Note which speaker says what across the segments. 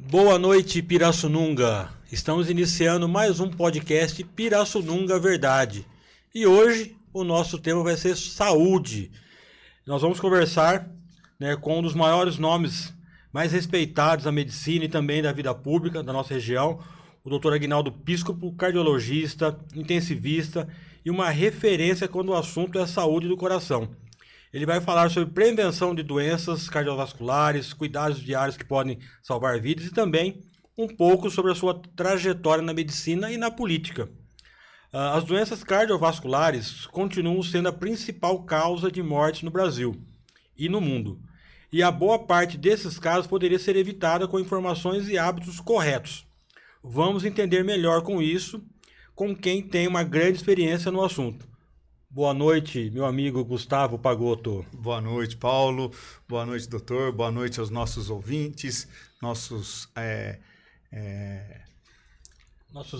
Speaker 1: Boa noite, Pirassununga. Estamos iniciando mais um podcast Pirassununga Verdade. E hoje o nosso tema vai ser saúde. Nós vamos conversar com um dos maiores nomes mais respeitados da medicina e também da vida pública da nossa região, o Dr. Aguinaldo Piscopo, cardiologista, intensivista e uma referência quando o assunto é a saúde do coração. Ele vai falar sobre prevenção de doenças cardiovasculares, cuidados diários que podem salvar vidas e também um pouco sobre a sua trajetória na medicina e na política. As doenças cardiovasculares continuam sendo a principal causa de morte no Brasil e no mundo. E a boa parte desses casos poderia ser evitada com informações e hábitos corretos. Vamos entender melhor com isso, com quem tem uma grande experiência no assunto. Boa noite, meu amigo Gustavo Pagotto.
Speaker 2: Boa noite, Paulo. Boa noite, doutor. Boa noite aos nossos ouvintes, nossos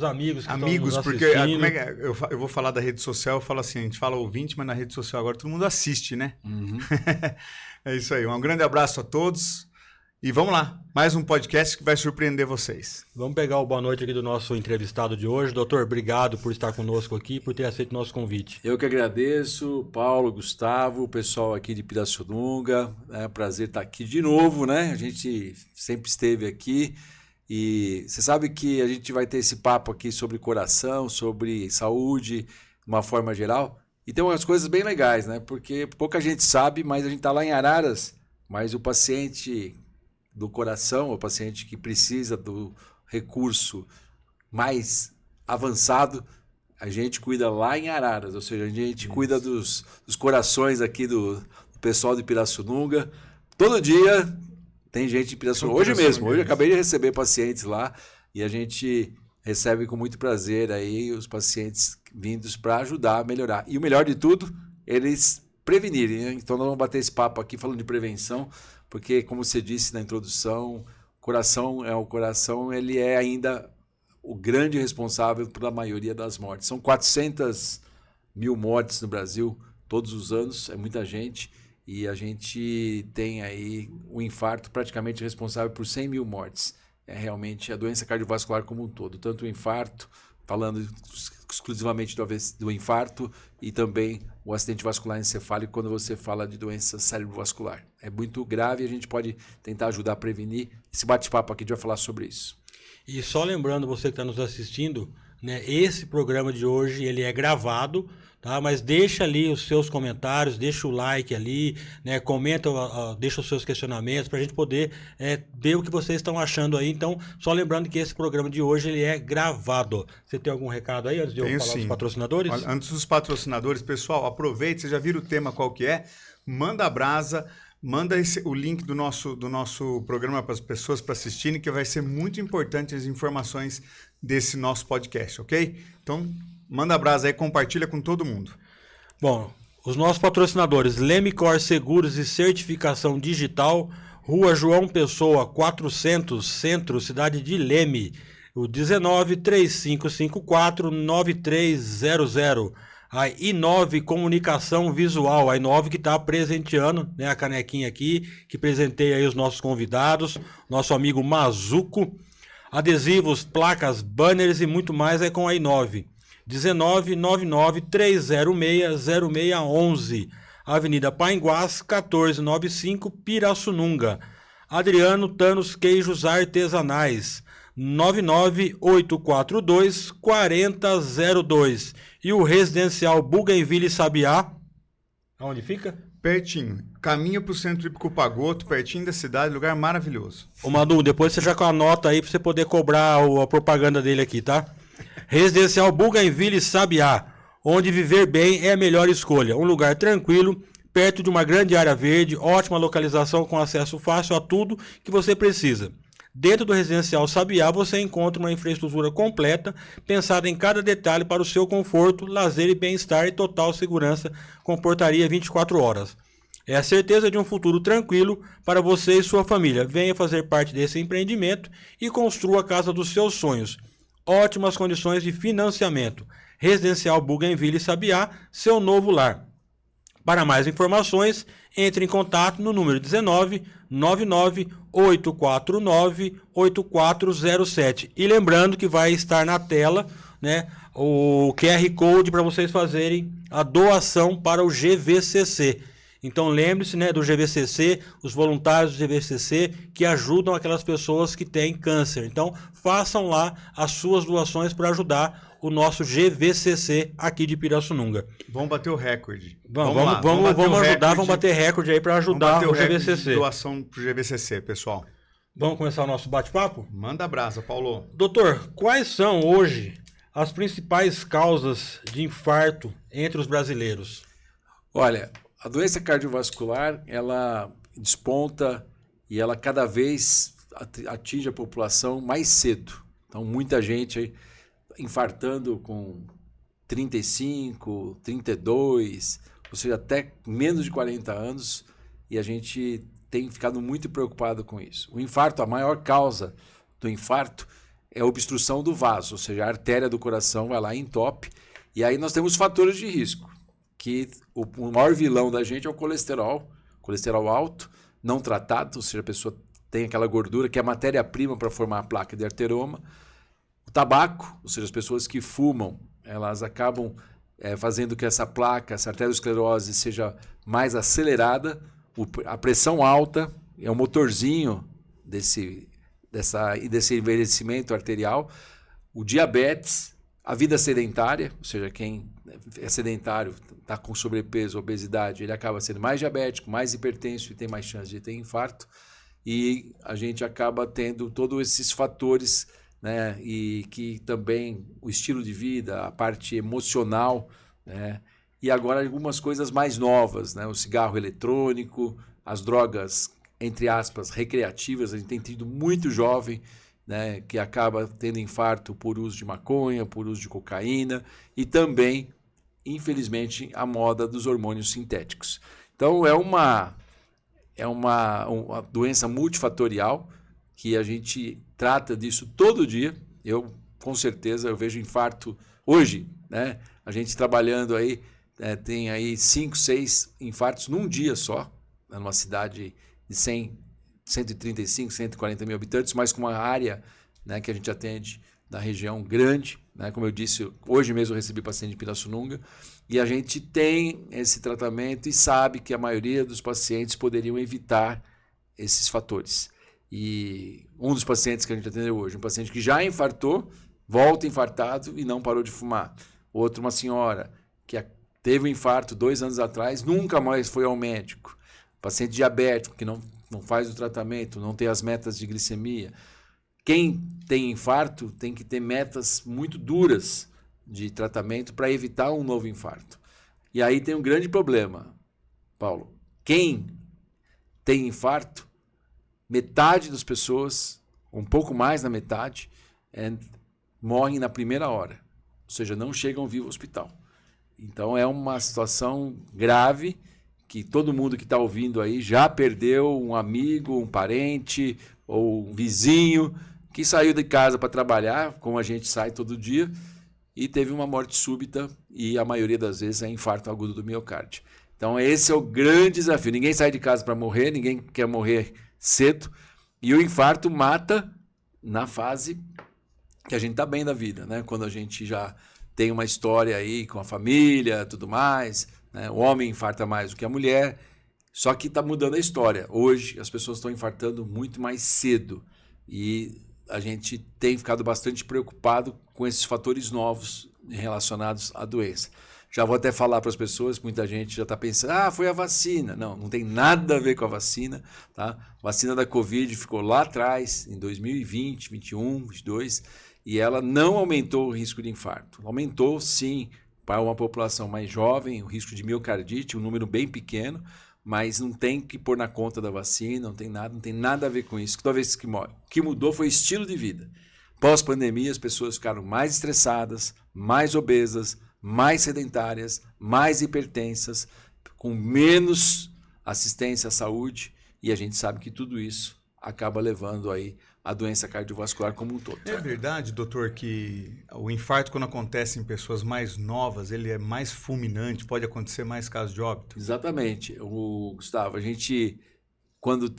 Speaker 1: amigos que
Speaker 2: amigos,
Speaker 1: estão nos
Speaker 2: porque
Speaker 1: assistindo.
Speaker 2: eu vou falar da rede social, eu falo assim, a gente fala ouvinte, mas na rede social agora todo mundo assiste, né?
Speaker 1: Uhum.
Speaker 2: É isso aí. Um grande abraço a todos e vamos lá. Mais um podcast que vai surpreender vocês.
Speaker 1: Vamos pegar o boa noite aqui do nosso entrevistado de hoje. Doutor, obrigado por estar conosco aqui, por ter aceito o nosso convite.
Speaker 3: Eu que agradeço, Paulo, Gustavo, o pessoal aqui de Pirassununga. É um prazer estar aqui de novo, né? A gente sempre esteve aqui e você sabe que a gente vai ter esse papo aqui sobre coração, sobre saúde, de uma forma geral. E tem umas coisas bem legais, né? Porque pouca gente sabe, mas a gente está lá em Araras, mas o paciente do coração, o paciente que precisa do recurso mais avançado, a gente cuida lá em Araras, ou seja, a gente cuida dos corações aqui do pessoal de Pirassununga. Todo dia tem gente de Pirassununga. Hoje mesmo, hoje eu acabei de receber pacientes lá e a gente recebe com muito prazer aí os pacientes vindos para ajudar a melhorar. E o melhor de tudo, eles prevenirem, né? Então nós vamos bater esse papo aqui falando de prevenção, porque, como você disse na introdução, o coração ele é ainda o grande responsável pela maioria das mortes. São 400 mil mortes no Brasil todos os anos, é muita gente, e a gente tem aí o infarto praticamente responsável por 100 mil mortes. É realmente a doença cardiovascular como um todo, tanto o infarto, falando exclusivamente do infarto, e também o acidente vascular encefálico quando você fala de doença cerebrovascular. É muito grave e a gente pode tentar ajudar a prevenir. Esse bate-papo aqui a gente vai falar sobre isso.
Speaker 1: E só lembrando você que está nos assistindo, esse programa de hoje ele é gravado, tá? Mas deixa ali os seus comentários, deixa o like ali, comenta, deixa os seus questionamentos para a gente poder ver o que vocês estão achando aí. Então, só lembrando que esse programa de hoje ele é gravado. Você tem algum recado aí antes de eu falar dos patrocinadores?
Speaker 2: Olha, antes dos patrocinadores, pessoal, aproveite, vocês já viram o tema qual que é? Manda a brasa. Manda o link do nosso programa para as pessoas para assistirem, que vai ser muito importante as informações desse nosso podcast, ok? Então, manda a brasa aí, compartilha com todo mundo.
Speaker 1: Bom, os nossos patrocinadores, Lemicor Seguros e Certificação Digital, Rua João Pessoa, 400, Centro, cidade de Leme, o 19-3554-9300. A I9 Comunicação Visual, a I9 que está presenteando, a canequinha aqui, que presenteia aí os nossos convidados, nosso amigo Mazuco, adesivos, placas, banners e muito mais é com a I9. 19-99-306-0611, Avenida Painguás, 1495, Pirassununga. Adriano Thanos Queijos Artesanais, 99842-4002. E o residencial Bougainville Sabiá, aonde fica?
Speaker 2: Pertinho. Caminha para o Centro Hípico Pagotto, pertinho da cidade, lugar maravilhoso.
Speaker 1: Ô Madu, depois você já anota aí para você poder cobrar a propaganda dele aqui, tá? Residencial Bougainville Sabiá, onde viver bem é a melhor escolha. Um lugar tranquilo, perto de uma grande área verde, ótima localização com acesso fácil a tudo que você precisa. Dentro do Residencial Sabiá você encontra uma infraestrutura completa, pensada em cada detalhe para o seu conforto, lazer e bem-estar e total segurança, com portaria 24 horas. É a certeza de um futuro tranquilo para você e sua família. Venha fazer parte desse empreendimento e construa a casa dos seus sonhos. Ótimas condições de financiamento. Residencial Bougainville Sabiá, seu novo lar. Para mais informações, entre em contato no número 19 99 849 8407. E lembrando que vai estar na tela, né, o QR Code para vocês fazerem a doação para o GVCC. Então lembre-se, né, do GVCC, os voluntários do GVCC que ajudam aquelas pessoas que têm câncer. Então façam lá as suas doações para ajudar o nosso GVCC aqui de Pirassununga.
Speaker 2: Vamos bater o recorde.
Speaker 1: Vamos ajudar, vamos bater recorde aí para ajudar o GVCC.
Speaker 2: Doação para o GVCC, pessoal.
Speaker 1: Vamos começar o nosso bate-papo?
Speaker 2: Manda brasa, Paulo.
Speaker 1: Doutor, quais são hoje as principais causas de infarto entre os brasileiros?
Speaker 3: Olha, a doença cardiovascular, ela desponta e ela cada vez atinge a população mais cedo. Então, muita gente aí infartando com 35, 32, ou seja, até menos de 40 anos, e a gente tem ficado muito preocupado com isso. O infarto, a maior causa do infarto é a obstrução do vaso, ou seja, a artéria do coração vai lá e entope, e aí nós temos fatores de risco, que o maior vilão da gente é o colesterol alto, não tratado, ou seja, a pessoa tem aquela gordura que é a matéria-prima para formar a placa de arterioma. O tabaco, ou seja, as pessoas que fumam, elas acabam fazendo que essa placa, essa arteriosclerose seja mais acelerada. A pressão alta é o motorzinho desse envelhecimento arterial. O diabetes, a vida sedentária, ou seja, quem é sedentário, está com sobrepeso, obesidade, ele acaba sendo mais diabético, mais hipertenso e tem mais chance de ter infarto. E a gente acaba tendo todos esses fatores, né, e que também o estilo de vida, a parte emocional, né, e agora algumas coisas mais novas, né, o cigarro eletrônico, as drogas, entre aspas, recreativas. A gente tem tido muito jovem, né, que acaba tendo infarto por uso de maconha, por uso de cocaína e também, infelizmente, a moda dos hormônios sintéticos. Então é uma doença multifatorial que a gente trata disso todo dia. Eu, com certeza, eu vejo infarto hoje, né? A gente trabalhando aí, tem aí 5, 6 infartos num dia só, numa cidade de 135, 140 mil habitantes, mas com uma área, né, que a gente atende na região grande, né? Como eu disse, hoje mesmo eu recebi paciente de Pirassununga, e a gente tem esse tratamento e sabe que a maioria dos pacientes poderiam evitar esses fatores. E um dos pacientes que a gente atendeu hoje, um paciente que já infartou, volta infartado e não parou de fumar. Outro, uma senhora que teve um infarto 2 anos atrás, nunca mais foi ao médico. Paciente diabético que não faz o tratamento, não tem as metas de glicemia. Quem tem infarto tem que ter metas muito duras de tratamento para evitar um novo infarto. E aí tem um grande problema, Paulo. Quem tem infarto, metade das pessoas, um pouco mais da metade, morrem na primeira hora. Ou seja, não chegam vivos ao hospital. Então é uma situação grave que todo mundo que está ouvindo aí já perdeu um amigo, um parente ou um vizinho que saiu de casa para trabalhar, como a gente sai todo dia, e teve uma morte súbita, e a maioria das vezes é infarto agudo do miocárdio. Então esse é o grande desafio. Ninguém sai de casa para morrer, ninguém quer morrer cedo, e o infarto mata na fase que a gente está bem da vida, né? Quando a gente já tem uma história aí com a família, tudo mais, né? O homem infarta mais do que a mulher, só que está mudando a história. Hoje as pessoas estão infartando muito mais cedo, e a gente tem ficado bastante preocupado com esses fatores novos relacionados à doença. Já vou até falar para as pessoas, muita gente já está pensando, foi a vacina. Não tem nada a ver com a vacina. Tá? A vacina da Covid ficou lá atrás, em 2020, 21, 22, e ela não aumentou o risco de infarto. Aumentou, sim, para uma população mais jovem, o risco de miocardite, um número bem pequeno, mas não tem que pôr na conta da vacina, não tem nada a ver com isso. Toda vez que mudou foi estilo de vida. Pós-pandemia, as pessoas ficaram mais estressadas, mais obesas, mais sedentárias, mais hipertensas, com menos assistência à saúde, e a gente sabe que tudo isso acaba levando aí a doença cardiovascular como um todo.
Speaker 2: É verdade, doutor, que o infarto, quando acontece em pessoas mais novas, ele é mais fulminante, pode acontecer mais casos de óbito?
Speaker 3: Exatamente. Gustavo, quando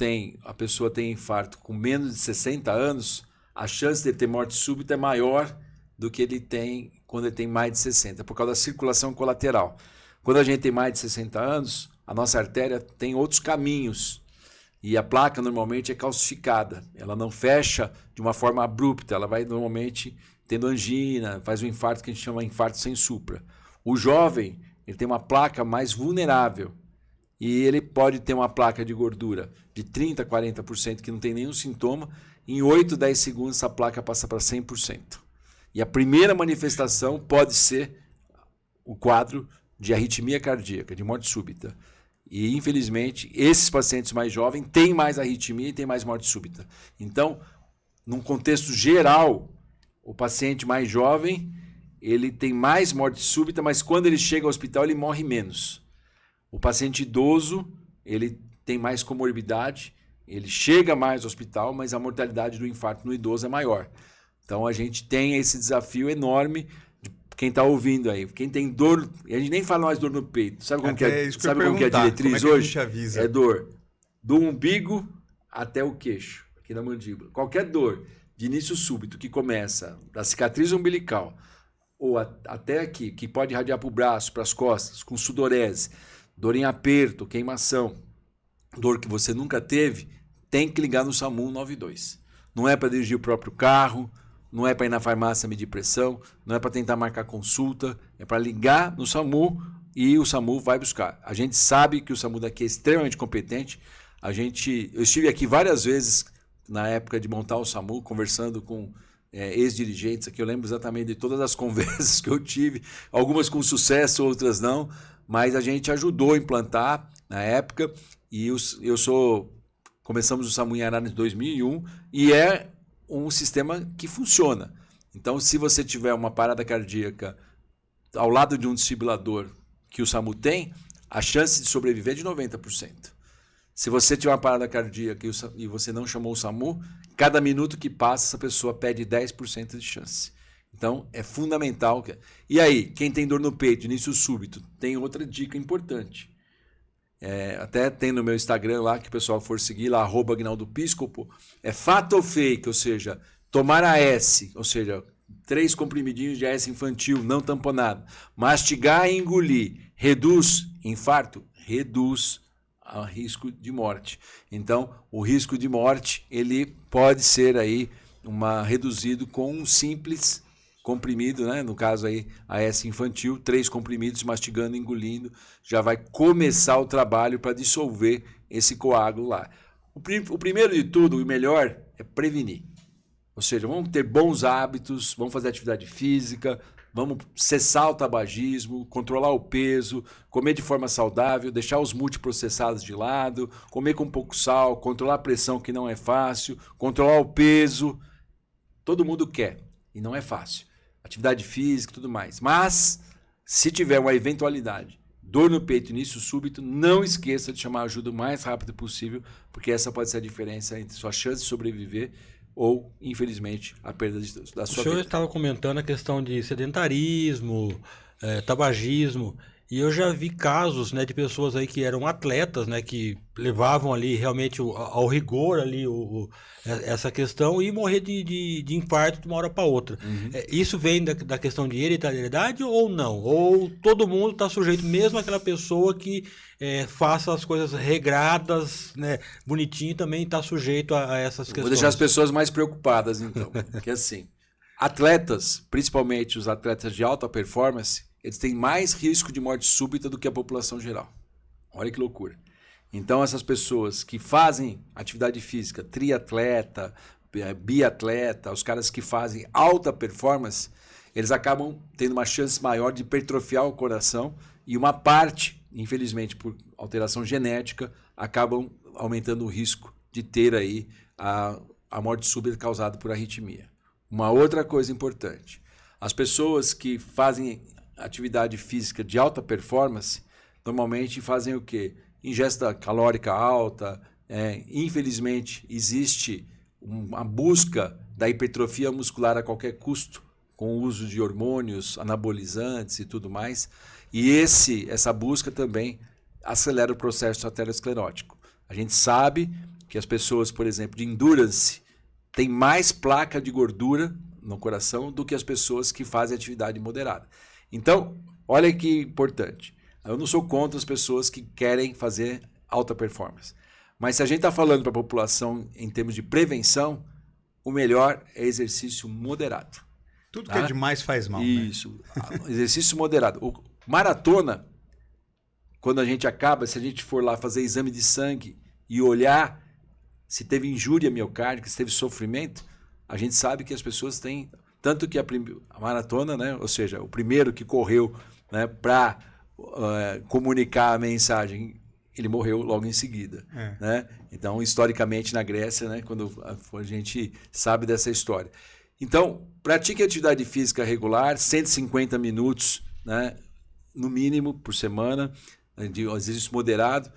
Speaker 3: a pessoa tem infarto com menos de 60 anos, a chance de ter morte súbita é maior do que ele tem quando ele tem mais de 60, por causa da circulação colateral. Quando a gente tem mais de 60 anos, a nossa artéria tem outros caminhos. E a placa normalmente é calcificada, ela não fecha de uma forma abrupta, ela vai normalmente tendo angina, faz um infarto que a gente chama de infarto sem supra. O jovem, ele tem uma placa mais vulnerável e ele pode ter uma placa de gordura de 30% a 40% que não tem nenhum sintoma, em 8, 10 segundos essa placa passa para 100%. E a primeira manifestação pode ser o quadro de arritmia cardíaca, de morte súbita. E, infelizmente, esses pacientes mais jovens têm mais arritmia e têm mais morte súbita. Então, num contexto geral, o paciente mais jovem, ele tem mais morte súbita, mas quando ele chega ao hospital, ele morre menos. O paciente idoso, ele tem mais comorbidade, ele chega mais ao hospital, mas a mortalidade do infarto no idoso é maior. Então, a gente tem esse desafio enorme. Quem está ouvindo aí, quem tem dor, e a gente nem fala mais dor no peito, sabe como que é, sabe como que é a diretriz hoje? É dor do umbigo até o queixo, aqui na mandíbula. Qualquer dor de início súbito que começa da cicatriz umbilical ou até aqui, que pode irradiar para o braço, para as costas, com sudorese, dor em aperto, queimação, dor que você nunca teve, tem que ligar no SAMU 192. Não é para dirigir o próprio carro, não é para ir na farmácia medir pressão, não é para tentar marcar consulta, é para ligar no SAMU e o SAMU vai buscar. A gente sabe que o SAMU daqui é extremamente competente. Eu estive aqui várias vezes na época de montar o SAMU, conversando com ex-dirigentes aqui. Eu lembro exatamente de todas as conversas que eu tive, algumas com sucesso, outras não, mas a gente ajudou a implantar na época e começamos o SAMU em Araras em 2001 e é um sistema que funciona. Então, se você tiver uma parada cardíaca ao lado de um desfibrilador que o SAMU tem, a chance de sobreviver é de 90%. Se você tiver uma parada cardíaca e você não chamou o SAMU, cada minuto que passa, essa pessoa perde 10% de chance. Então, é fundamental. E aí, quem tem dor no peito, início súbito, tem outra dica importante. Até tem no meu Instagram lá, que o pessoal for seguir lá, @AguinaldoPíscopo, é fato ou fake, ou seja, tomar AS, ou seja, 3 comprimidinhos de AS infantil, não tamponado, mastigar e engolir, reduz infarto? Reduz o risco de morte. Então, o risco de morte, ele pode ser aí reduzido com um simples comprimido, né? No caso aí, AS infantil, 3 comprimidos, mastigando e engolindo, já vai começar o trabalho para dissolver esse coágulo lá. O primeiro de tudo, o melhor, é prevenir. Ou seja, vamos ter bons hábitos, vamos fazer atividade física, vamos cessar o tabagismo, controlar o peso, comer de forma saudável, deixar os multiprocessados de lado, comer com pouco sal, controlar a pressão, que não é fácil, controlar o peso. Todo mundo quer, e não é fácil. Atividade física e tudo mais. Mas, se tiver uma eventualidade, dor no peito, início súbito, não esqueça de chamar ajuda o mais rápido possível, porque essa pode ser a diferença entre sua chance de sobreviver ou, infelizmente, a perda da sua vida.
Speaker 1: O senhor estava comentando a questão de sedentarismo, tabagismo, e eu já vi casos, né, de pessoas aí que eram atletas, né, que levavam ali realmente ao rigor ali essa questão e morrer de infarto de uma hora para outra.
Speaker 3: Uhum.
Speaker 1: Isso vem da questão de hereditariedade ou não? Ou todo mundo está sujeito, mesmo aquela pessoa que faça as coisas regradas, né, bonitinho, também está sujeito a essas questões?
Speaker 3: Vou deixar as pessoas mais preocupadas, então. Porque assim, atletas, principalmente os atletas de alta performance, eles têm mais risco de morte súbita do que a população geral. Olha que loucura. Então, essas pessoas que fazem atividade física, triatleta, biatleta, os caras que fazem alta performance, eles acabam tendo uma chance maior de hipertrofiar o coração e uma parte, infelizmente, por alteração genética, acabam aumentando o risco de ter aí a morte súbita causada por arritmia. Uma outra coisa importante, as pessoas que fazem atividade física de alta performance, normalmente fazem o quê? Ingesta calórica alta, infelizmente existe uma busca da hipertrofia muscular a qualquer custo, com o uso de hormônios, anabolizantes e tudo mais. E essa busca também acelera o processo aterosclerótico. A gente sabe que as pessoas, por exemplo, de endurance, têm mais placa de gordura no coração do que as pessoas que fazem atividade moderada. Então, olha que importante. Eu não sou contra as pessoas que querem fazer alta performance. Mas se a gente está falando para a população em termos de prevenção, o melhor é exercício moderado.
Speaker 2: Tudo que é demais faz mal.
Speaker 3: Isso. Né? Exercício moderado. Maratona, quando a gente acaba, se a gente for lá fazer exame de sangue e olhar se teve injúria miocárdica, se teve sofrimento, a gente sabe que as pessoas têm... Tanto que a maratona, né? Ou seja, o primeiro que correu, né, para comunicar a mensagem, ele morreu logo em seguida. Né? Então, historicamente, na Grécia, né, quando a gente sabe dessa história. Então, pratique atividade física regular, 150 minutos, né, no mínimo por semana, de exercício moderado.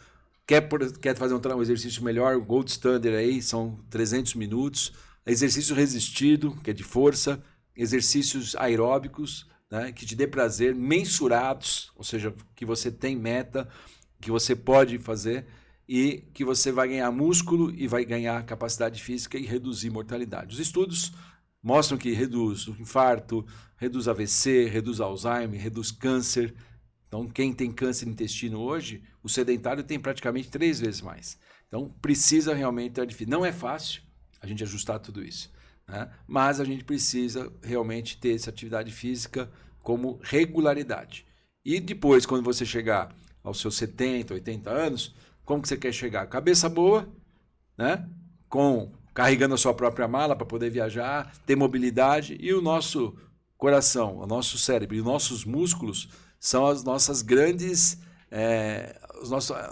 Speaker 3: Quer fazer um exercício melhor, o Gold Standard aí são 300 minutos. Exercício resistido, que é de força. Exercícios aeróbicos, né, que te dê prazer, mensurados, ou seja, que você tem meta, que você pode fazer e que você vai ganhar músculo e vai ganhar capacidade física e reduzir mortalidade. Os estudos mostram que reduz o infarto, reduz AVC, reduz Alzheimer, reduz câncer. Então, quem tem câncer no intestino hoje, o sedentário tem praticamente 3 vezes mais. Então, precisa realmente ter difícil. Não é fácil a gente ajustar tudo isso, né? Mas a gente precisa realmente ter essa atividade física como regularidade. E depois, quando você chegar aos seus 70, 80 anos, como que você quer chegar? Cabeça boa, né? Carregando a sua própria mala para poder viajar, ter mobilidade, e o nosso coração, o nosso cérebro e os nossos músculos são as nossas grandes,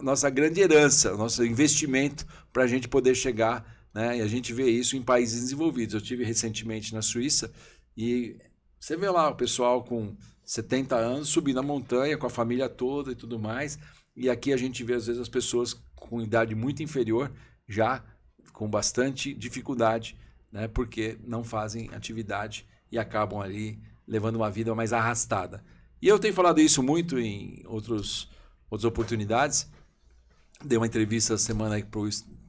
Speaker 3: nossa grande herança, nosso investimento para a gente poder chegar, né? E a gente vê isso em países desenvolvidos. Eu estive recentemente na Suíça e você vê lá o pessoal com 70 anos subindo a montanha com a família toda e tudo mais. E aqui a gente vê às vezes as pessoas com idade muito inferior já com bastante dificuldade, né? Porque não fazem atividade e acabam ali levando uma vida mais arrastada. E eu tenho falado isso muito em outras oportunidades. Dei uma entrevista essa semana para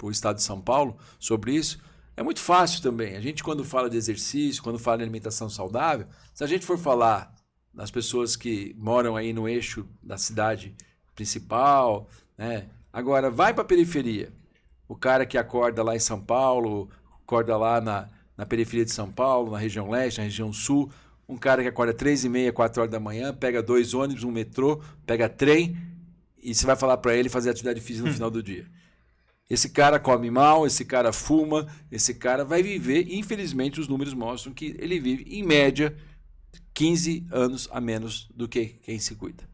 Speaker 3: o estado de São Paulo sobre isso. É muito fácil também. A gente, quando fala de exercício, quando fala de alimentação saudável, se a gente for falar das pessoas que moram aí no eixo da cidade principal, né? Agora, vai para a periferia. O cara que acorda lá em São Paulo, acorda lá na periferia de São Paulo, na região leste, na região sul, um cara que acorda 3h30, 4 horas da manhã, pega 2 ônibus, um metrô, pega trem, e você vai falar para ele fazer atividade física no final do dia. Esse cara come mal, esse cara fuma, esse cara vai viver, infelizmente os números mostram que ele vive, em média, 15 anos a menos do que quem se cuida.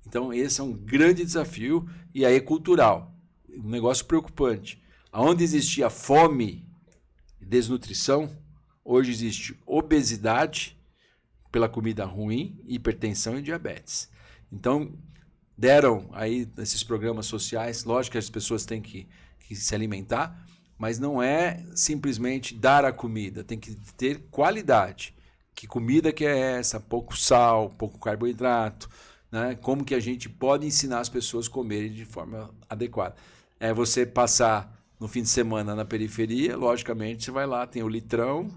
Speaker 3: Então esse é um grande desafio e aí é cultural. Um negócio preocupante. Onde existia fome e desnutrição, hoje existe obesidade pela comida ruim, hipertensão e diabetes. Então, deram aí nesses programas sociais, lógico que as pessoas têm que se alimentar, mas não é simplesmente dar a comida, tem que ter qualidade. Que comida que é essa? Pouco sal, pouco carboidrato, né? Como que a gente pode ensinar as pessoas a comerem de forma adequada? É você passar no fim de semana na periferia, logicamente você vai lá, tem o litrão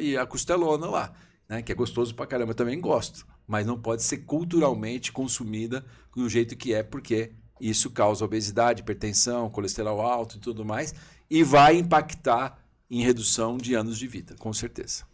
Speaker 3: e a costelona lá, né? Que é gostoso pra caramba, eu também gosto, mas não pode ser culturalmente consumida do jeito que é, porque isso causa obesidade, hipertensão, colesterol alto e tudo mais, e vai impactar em redução de anos de vida, com certeza.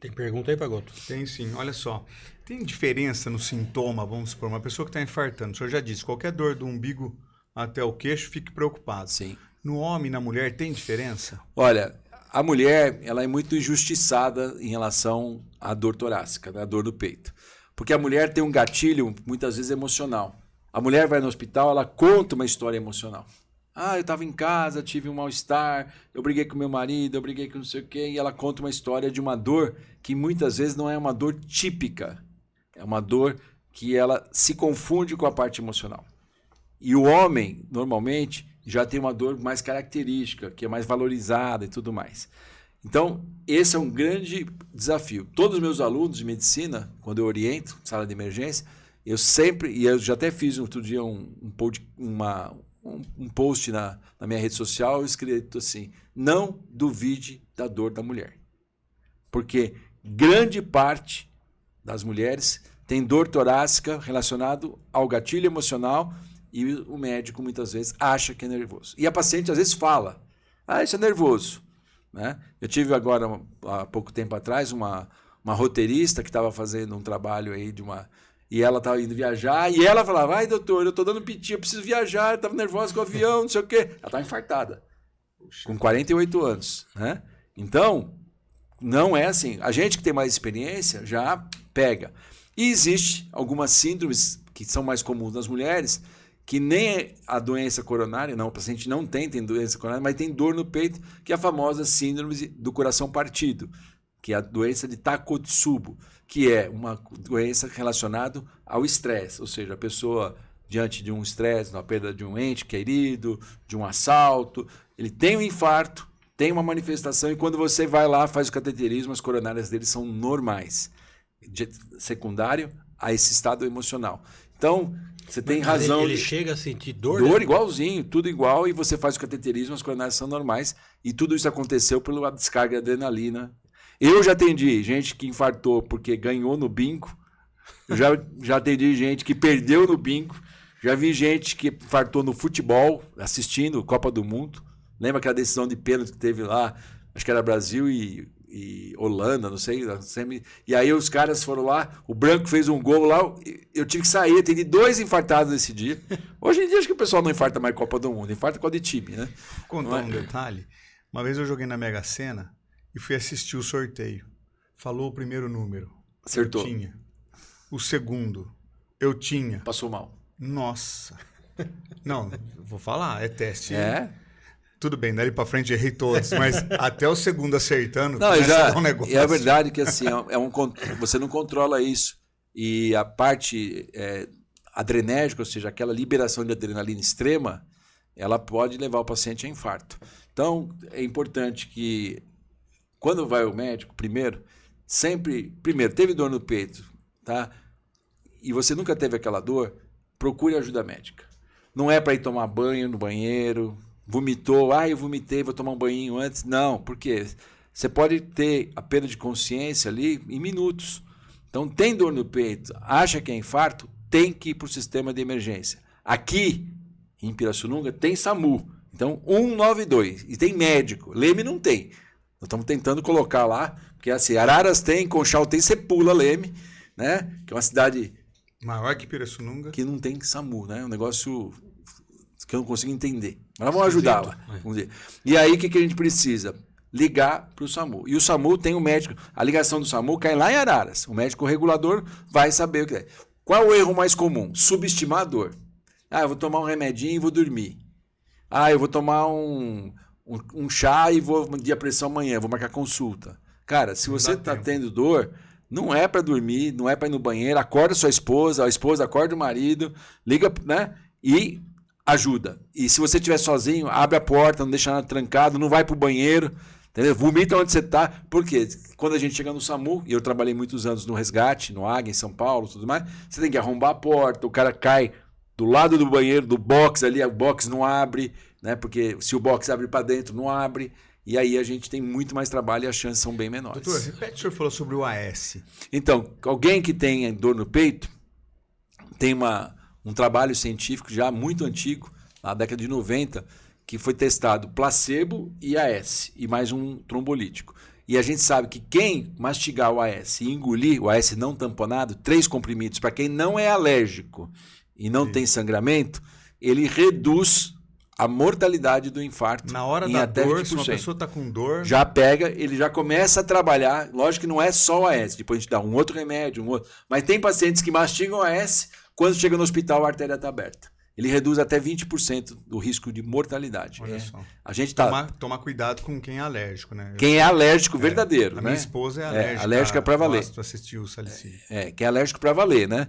Speaker 1: Tem pergunta aí, Pagotto?
Speaker 2: Tem sim, olha só. Tem diferença no sintoma, vamos supor, uma pessoa que está infartando, o senhor já disse, qualquer dor do umbigo até o queixo, fique preocupado.
Speaker 3: Sim.
Speaker 2: No homem e na mulher tem diferença?
Speaker 3: Olha, a mulher ela é muito injustiçada em relação à dor torácica, à dor do peito. Porque a mulher tem um gatilho, muitas vezes, emocional. A mulher vai no hospital, ela conta uma história emocional. Ah, eu estava em casa, tive um mal-estar, eu briguei com meu marido, eu briguei com não sei o quê, e ela conta uma história de uma dor que muitas vezes não é uma dor típica. É uma dor que ela se confunde com a parte emocional. E o homem, normalmente, já tem uma dor mais característica, que é mais valorizada e tudo mais. Então, esse é um grande desafio. Todos os meus alunos de medicina, quando eu oriento, sala de emergência, eu sempre, e eu já até fiz outro dia um post na minha rede social, escrito assim, não duvide da dor da mulher. Porque grande parte das mulheres tem dor torácica relacionado ao gatilho emocional e o médico muitas vezes acha que é nervoso. E a paciente às vezes fala, isso é nervoso. Né? Eu tive agora, há pouco tempo atrás, uma roteirista que estava fazendo um trabalho aí e ela estava indo viajar, e ela falava, ai doutor, eu estou dando piti, eu preciso viajar, eu estava nervosa com o avião, não sei o quê. Ela estava infartada, com 48 anos. Né? Então, não é assim. A gente que tem mais experiência já pega. E existe algumas síndromes que são mais comuns nas mulheres, que nem a doença coronária, não, o paciente não tem doença coronária, mas tem dor no peito, que é a famosa síndrome do coração partido, que é a doença de Takotsubo, que é uma doença relacionada ao estresse, ou seja, a pessoa diante de um estresse, uma perda de um ente querido, de um assalto, ele tem um infarto, tem uma manifestação, e quando você vai lá, faz o cateterismo, as coronárias dele são normais, secundário a esse estado emocional. Então, você tem razão.
Speaker 1: Ele chega a sentir dor?
Speaker 3: Dor
Speaker 1: né?
Speaker 3: igualzinho, tudo igual, e você faz o cateterismo, as coronárias são normais, e tudo isso aconteceu pela descarga de adrenalina. Eu já atendi gente que infartou porque ganhou no bingo, eu já atendi gente que perdeu no bingo, já vi gente que infartou no futebol, assistindo Copa do Mundo. Lembra aquela decisão de pênalti que teve lá, acho que era Brasil e Holanda, não sei, e aí os caras foram lá, o branco fez um gol lá, eu tive que sair, atendi 2 infartados nesse dia. Hoje em dia acho que o pessoal não infarta mais Copa do Mundo, infarta com a de time, né?
Speaker 2: Vou contar um detalhe. Uma vez eu joguei na Mega Sena e fui assistir o sorteio. Falou o primeiro número.
Speaker 3: Acertou.
Speaker 2: Eu tinha. O segundo, eu tinha.
Speaker 3: Passou mal.
Speaker 2: Nossa. Não, vou falar, é teste.
Speaker 3: É?
Speaker 2: Tudo bem, dali pra frente errei todos, mas até o segundo acertando,
Speaker 3: não,
Speaker 2: começa a dar um negócio.
Speaker 3: É verdade que assim, você não controla isso. E a parte adrenérgica, ou seja, aquela liberação de adrenalina extrema, ela pode levar o paciente a infarto. Então, é importante que, quando vai ao médico, primeiro, teve dor no peito, tá? E você nunca teve aquela dor, procure ajuda médica. Não é para ir tomar banho no banheiro, vomitou, eu vomitei, vou tomar um banhinho antes. Não, porque você pode ter a perda de consciência ali em minutos. Então, tem dor no peito, acha que é infarto, tem que ir para o sistema de emergência. Aqui, em Pirassununga, tem SAMU. Então, 192. E tem médico. Leme não tem. Nós estamos tentando colocar lá, porque assim, Araras tem, Conchal tem, você pula Leme, né? Que é uma cidade...
Speaker 2: Maior que Pirassununga.
Speaker 3: Que não tem SAMU, né? Um negócio que eu não consigo entender. Mas vamos ajudar lá. Vamos dizer. E aí, o que a gente precisa? Ligar para o SAMU. E o SAMU tem um médico. A ligação do SAMU cai lá em Araras. O médico regulador vai saber o que é. Qual é o erro mais comum? Subestimar a dor. Eu vou tomar um remedinho e vou dormir. Eu vou tomar um chá e vou medir a pressão amanhã, vou marcar consulta. Cara, se você está tendo dor, não é para dormir, não é para ir no banheiro, acorda sua esposa, a esposa acorda o marido, liga, né? E ajuda. E se você estiver sozinho, abre a porta, não deixa nada trancado, não vai para o banheiro, entendeu? Vomita onde você está. Por quê? Quando a gente chega no SAMU, e eu trabalhei muitos anos no Resgate, no Águia, em São Paulo, tudo mais, você tem que arrombar a porta, o cara cai do lado do banheiro, do box ali, o box não abre, né? Porque se o box abre para dentro, não abre. E aí a gente tem muito mais trabalho e as chances são bem menores.
Speaker 2: Doutor, repete o que o senhor falou sobre o AS.
Speaker 3: Então, alguém que tem dor no peito, tem um trabalho científico já muito antigo, na década de 90, que foi testado placebo e AS, e mais um trombolítico. E a gente sabe que quem mastigar o AS e engolir o AS não tamponado, 3 comprimidos, para quem não é alérgico e não tem sangramento, ele reduz a mortalidade do infarto.
Speaker 2: Na hora
Speaker 3: em
Speaker 2: da
Speaker 3: até
Speaker 2: dor,
Speaker 3: 20%.
Speaker 2: se uma pessoa está com dor...
Speaker 3: Já pega, ele já começa a trabalhar. Lógico que não é só o AS, depois a gente dá um outro remédio, um outro. Mas tem pacientes que mastigam o AS, quando chega no hospital a artéria está aberta. ele reduz até 20% do risco de mortalidade.
Speaker 2: Olha só.
Speaker 3: A gente tá...
Speaker 2: Tomar cuidado com quem é alérgico, né?
Speaker 3: Quem é alérgico verdadeiro,
Speaker 2: A
Speaker 3: né?
Speaker 2: minha esposa é alérgica.
Speaker 3: Alérgica para valer.
Speaker 2: Gosto de assistir o salicídio.
Speaker 3: Quem é alérgico para valer, né?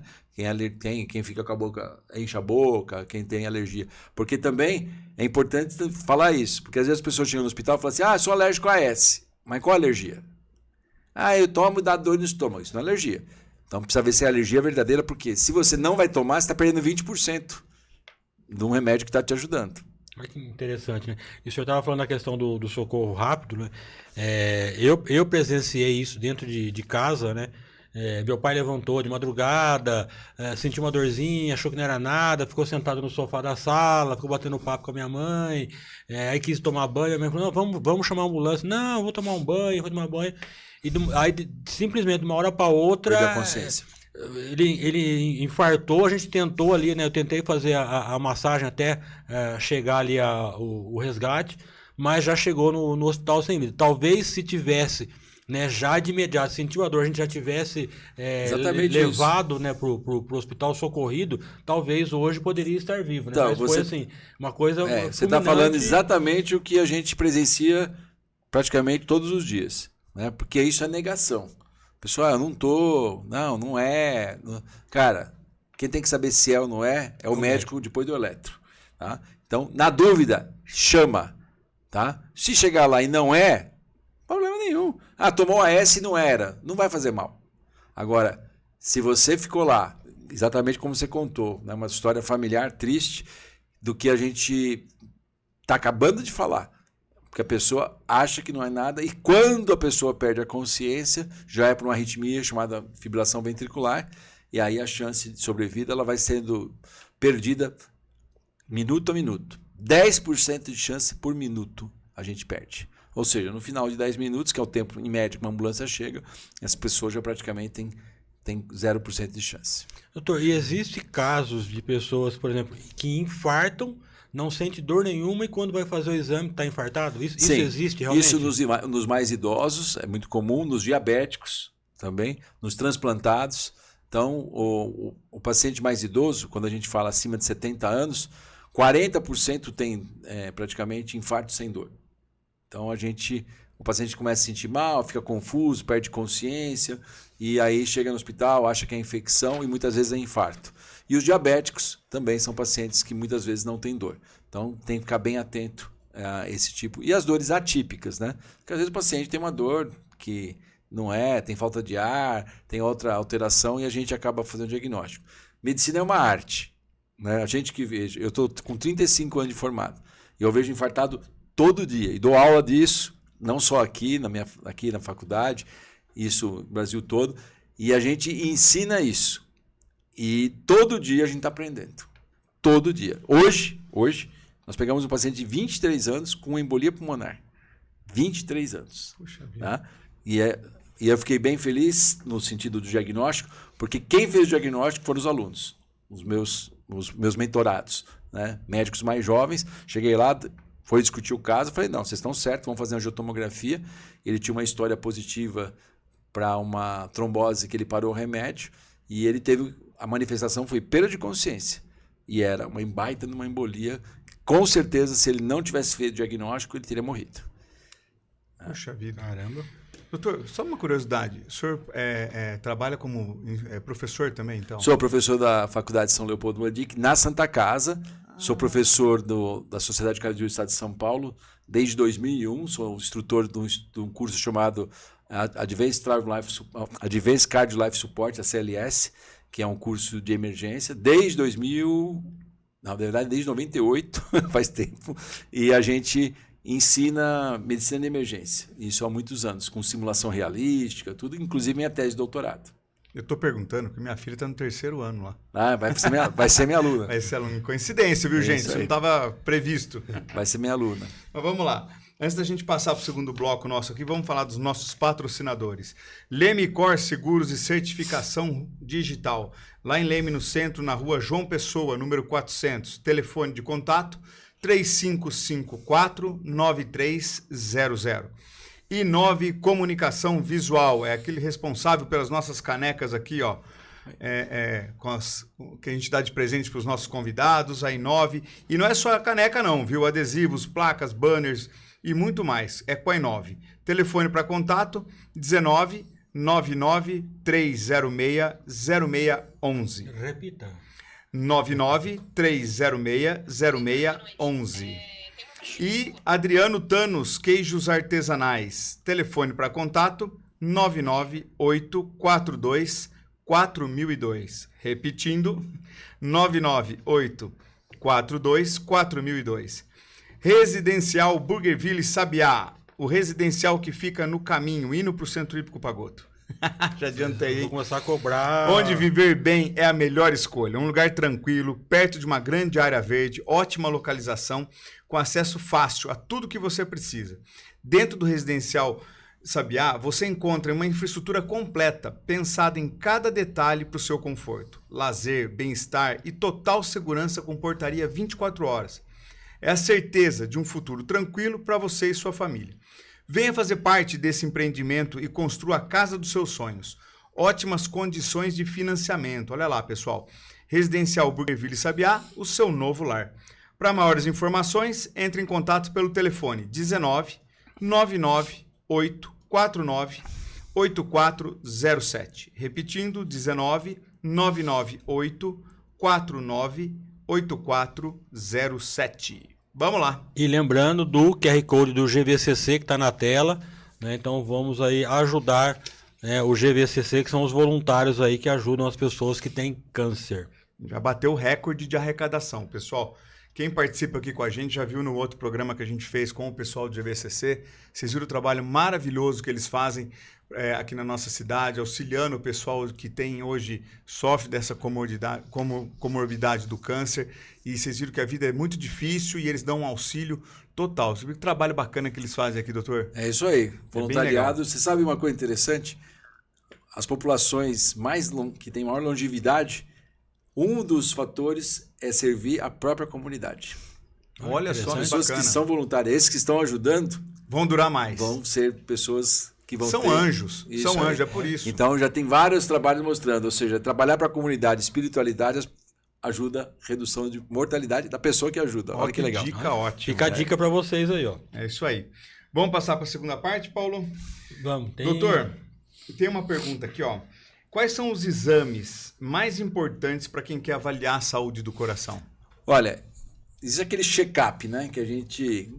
Speaker 3: Quem fica com a boca, enche a boca, quem tem alergia. Porque também é importante falar isso, porque às vezes as pessoas chegam no hospital e falam assim, sou alérgico a S. Mas qual alergia? Eu tomo e dá dor no estômago. Isso não é alergia. Então precisa ver se é alergia verdadeira, porque se você não vai tomar, você está perdendo 20% de um remédio que está te ajudando.
Speaker 1: Olha que interessante, né? E o senhor estava falando da questão do socorro rápido, né? Eu presenciei isso dentro de casa, né? Meu pai levantou de madrugada, sentiu uma dorzinha, achou que não era nada, ficou sentado no sofá da sala, ficou batendo papo com a minha mãe, aí quis tomar banho, a minha mãe falou, não, vamos chamar a ambulância. Não, vou tomar um banho, vou tomar banho. E aí, simplesmente, de uma hora para outra...
Speaker 3: Perdeu a consciência.
Speaker 1: Ele infartou, a gente tentou ali, né? Eu tentei fazer a massagem até chegar ali o resgate, mas já chegou no hospital sem vida. Talvez se tivesse, né, já de imediato, sentiu a dor, a gente já tivesse levado, né, pro hospital socorrido, talvez hoje poderia estar vivo, né?
Speaker 3: Então,
Speaker 1: mas foi assim, uma coisa
Speaker 3: você está falando exatamente o que a gente presencia praticamente todos os dias, né? Porque isso é negação. Pessoal, eu não tô... Não é... Cara, quem tem que saber se é ou não é o médico depois do eletro. Tá? Então, na dúvida, chama. Tá? Se chegar lá e não é, problema nenhum. Tomou AS e não era. Não vai fazer mal. Agora, se você ficou lá, exatamente como você contou, né, uma história familiar triste, do que a gente está acabando de falar. Porque a pessoa acha que não é nada e quando a pessoa perde a consciência, já é por uma arritmia chamada fibrilação ventricular e aí a chance de sobrevida ela vai sendo perdida minuto a minuto. 10% de chance por minuto a gente perde. Ou seja, no final de 10 minutos, que é o tempo em média que uma ambulância chega, as pessoas já praticamente têm 0% de chance.
Speaker 1: Doutor, e existem casos de pessoas, por exemplo, que infartam, não sente dor nenhuma e quando vai fazer o exame está infartado? Isso existe realmente?
Speaker 3: Isso nos mais idosos, é muito comum, nos diabéticos também, nos transplantados. Então, o paciente mais idoso, quando a gente fala acima de 70 anos, 40% tem praticamente infarto sem dor. Então, o paciente começa a se sentir mal, fica confuso, perde consciência e aí chega no hospital, acha que é infecção e muitas vezes é infarto. E os diabéticos também são pacientes que muitas vezes não têm dor. Então, tem que ficar bem atento a esse tipo. E as dores atípicas, né? Porque às vezes o paciente tem uma dor que não tem falta de ar, tem outra alteração e a gente acaba fazendo diagnóstico. Medicina é uma arte, né? A gente que veja, eu estou com 35 anos de formado e eu vejo infartado todo dia e dou aula disso, não só aqui na faculdade, isso no Brasil todo, e a gente ensina isso. E todo dia a gente está aprendendo. Todo dia. Hoje, nós pegamos um paciente de 23 anos com embolia pulmonar. 23 anos.
Speaker 2: Puxa vida.
Speaker 3: Tá? E eu fiquei bem feliz no sentido do diagnóstico, porque quem fez o diagnóstico foram os alunos, os meus mentorados, né? Médicos mais jovens. Cheguei lá, foi discutir o caso, falei, não, vocês estão certos, vamos fazer uma angiotomografia. Ele tinha uma história positiva para uma trombose que ele parou o remédio e ele teve... A manifestação foi perda de consciência. E era uma baita numa embolia. Com certeza, se ele não tivesse feito diagnóstico, ele teria morrido.
Speaker 2: Puxa vida.
Speaker 1: Caramba.
Speaker 2: Doutor, só uma curiosidade. O senhor trabalha como professor também, então?
Speaker 3: Sou professor da Faculdade de São Leopoldo Mandic, na Santa Casa. Sou professor da Sociedade Cardiológica do Estado de São Paulo desde 2001. Sou instrutor de um curso chamado Advanced Cardio Life Support, a CLS, que é um curso de emergência, desde 98, faz tempo, e a gente ensina medicina de emergência, isso há muitos anos, com simulação realística, tudo, inclusive minha tese de doutorado.
Speaker 2: Eu estou perguntando, porque minha filha está no 3º ano lá.
Speaker 3: Vai ser minha aluna.
Speaker 2: Vai ser aluna. Coincidência, viu, gente? Isso não estava previsto.
Speaker 3: Vai ser minha aluna.
Speaker 2: Mas vamos lá. Antes da gente passar para o segundo bloco nosso aqui, vamos falar dos nossos patrocinadores. Leme Cor Seguros e Certificação Digital. Lá em Leme, no centro, na rua João Pessoa, número 400. Telefone de contato 3554-9300. E 9 Comunicação Visual. É aquele responsável pelas nossas canecas aqui, ó. que a gente dá de presente para os nossos convidados, a Inove. E não é só a caneca não, viu? Adesivos, placas, banners e muito mais. É com a Inove. Telefone para contato 19 99 306 0611.
Speaker 1: Repita.
Speaker 2: 99 306 0611. E Adriano Thanos, queijos artesanais. Telefone para contato 99842 4002. Repetindo, 99842 4002. Residencial Burgerville Sabiá. O residencial que fica no caminho, indo para o Centro Hípico Pagoto. Já adiantei, hein?
Speaker 1: Vou começar a cobrar.
Speaker 2: Onde viver bem é a melhor escolha. Um lugar tranquilo, perto de uma grande área verde, ótima localização, com acesso fácil a tudo que você precisa. Dentro do Residencial Sabiá, você encontra uma infraestrutura completa, pensada em cada detalhe para o seu conforto. Lazer, bem-estar e total segurança com portaria 24 horas. É a certeza de um futuro tranquilo para você e sua família. Venha fazer parte desse empreendimento e construa a casa dos seus sonhos. Ótimas condições de financiamento. Olha lá, pessoal. Residencial Burgerville Sabiá, o seu novo lar. Para maiores informações, entre em contato pelo telefone 19 99 849 8407. Repetindo, 19 998 49 8407. Vamos lá.
Speaker 1: E lembrando do QR Code do GVCC que está na tela, né? Então vamos aí ajudar, né, o GVCC, que são os voluntários aí que ajudam as pessoas que têm câncer.
Speaker 2: Já bateu o recorde de arrecadação, pessoal. Quem participa aqui com a gente já viu no outro programa que a gente fez com o pessoal do GVCC. Vocês viram o trabalho maravilhoso que eles fazem aqui na nossa cidade, auxiliando o pessoal que tem hoje, sofre dessa comorbidade do câncer. E vocês viram que a vida é muito difícil e eles dão um auxílio total. Você viu que trabalho bacana que eles fazem aqui, doutor?
Speaker 3: É isso aí. Voluntariado. Você sabe uma coisa interessante? As populações que têm maior longevidade, um dos fatores é servir a própria comunidade.
Speaker 2: Olha só,
Speaker 3: as pessoas que são voluntárias, esses que estão ajudando,
Speaker 2: vão durar mais.
Speaker 3: Vão ser pessoas que vão
Speaker 2: São anjos, são anjos, é por isso.
Speaker 3: Então já tem vários trabalhos mostrando, ou seja, trabalhar para a comunidade, espiritualidade ajuda a redução de mortalidade da pessoa que ajuda. Olha que legal.
Speaker 2: Dica ótima.
Speaker 1: Fica a dica para vocês aí, ó.
Speaker 2: É isso aí. Vamos passar para a segunda parte, Paulo?
Speaker 1: Vamos.
Speaker 2: Doutor, tem uma pergunta aqui, ó. Quais são os exames mais importantes para quem quer avaliar a saúde do coração?
Speaker 3: Olha, existe aquele check-up, né, que a gente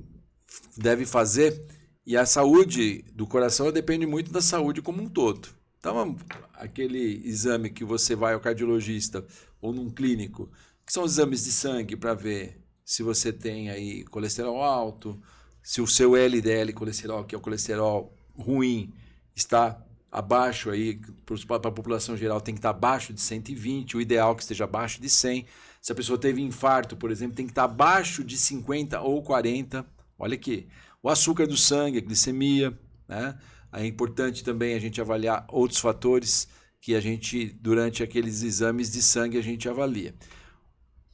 Speaker 3: deve fazer, e a saúde do coração depende muito da saúde como um todo. Então, aquele exame que você vai ao cardiologista ou num clínico, que são os exames de sangue para ver se você tem aí colesterol alto, se o seu LDL colesterol, que é o colesterol ruim, está abaixo aí, para a população geral tem que estar abaixo de 120, o ideal é que esteja abaixo de 100. Se a pessoa teve infarto, por exemplo, tem que estar abaixo de 50 ou 40. Olha aqui, o açúcar do sangue, a glicemia, né? É importante também a gente avaliar outros fatores que a gente, durante aqueles exames de sangue, a gente avalia.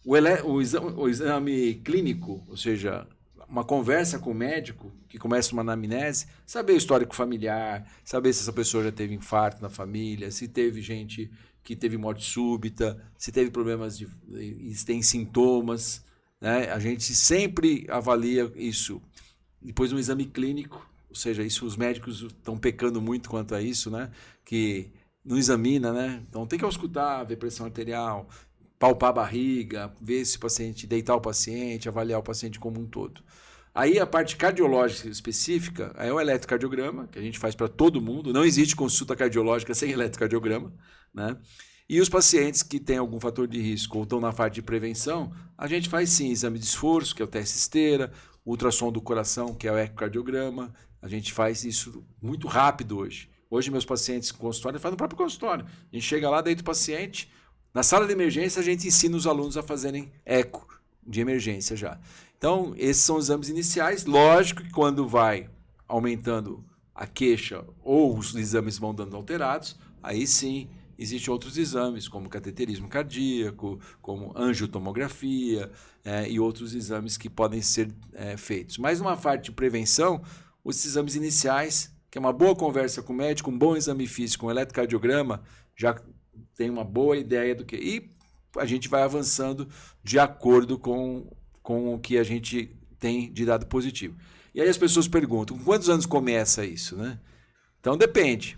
Speaker 3: O exame clínico, ou seja, uma conversa com o médico, que começa uma anamnese, saber o histórico familiar, saber se essa pessoa já teve infarto na família, se teve gente que teve morte súbita, se teve problemas se tem sintomas, né? A gente sempre avalia isso. Depois um exame clínico, ou seja, isso os médicos estão pecando muito quanto a isso, né? Que não examina, né? Então tem que auscultar, ver pressão arterial, palpar a barriga, ver se o paciente, deitar o paciente, avaliar o paciente como um todo. Aí a parte cardiológica específica é o eletrocardiograma, que a gente faz para todo mundo. Não existe consulta cardiológica sem eletrocardiograma, né? E os pacientes que têm algum fator de risco ou estão na parte de prevenção, a gente faz sim exame de esforço, que é o teste esteira, ultrassom do coração, que é o ecocardiograma. A gente faz isso muito rápido hoje. Hoje meus pacientes com consultório fazem no próprio consultório. A gente chega lá, deita o paciente. Na sala de emergência a gente ensina os alunos a fazerem eco de emergência já. Então, esses são os exames iniciais. Lógico que quando vai aumentando a queixa ou os exames vão dando alterados, aí sim existem outros exames, como cateterismo cardíaco, como angiotomografia e outros exames que podem ser feitos. Mas numa parte de prevenção, os exames iniciais, que é uma boa conversa com o médico, um bom exame físico, um eletrocardiograma, já tem uma boa ideia do que... E a gente vai avançando de acordo com o que a gente tem de dado positivo. E aí as pessoas perguntam, com quantos anos começa isso, né? Então depende.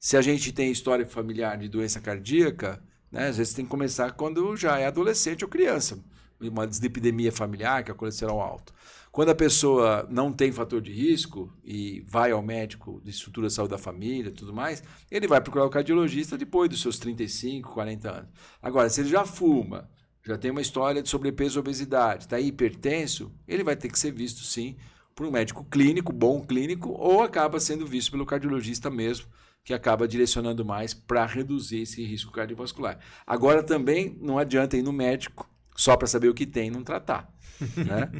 Speaker 3: Se a gente tem história familiar de doença cardíaca, né, às vezes tem que começar quando já é adolescente ou criança. Uma dislipidemia familiar, que é o colesterol alto. Quando a pessoa não tem fator de risco e vai ao médico de estrutura de saúde da família e tudo mais, ele vai procurar o cardiologista depois dos seus 35, 40 anos. Agora, se ele já fuma, já tem uma história de sobrepeso e obesidade, está hipertenso, ele vai ter que ser visto, sim, por um médico clínico, bom clínico, ou acaba sendo visto pelo cardiologista mesmo, que acaba direcionando mais para reduzir esse risco cardiovascular. Agora, também não adianta ir no médico só para saber o que tem e não tratar, né?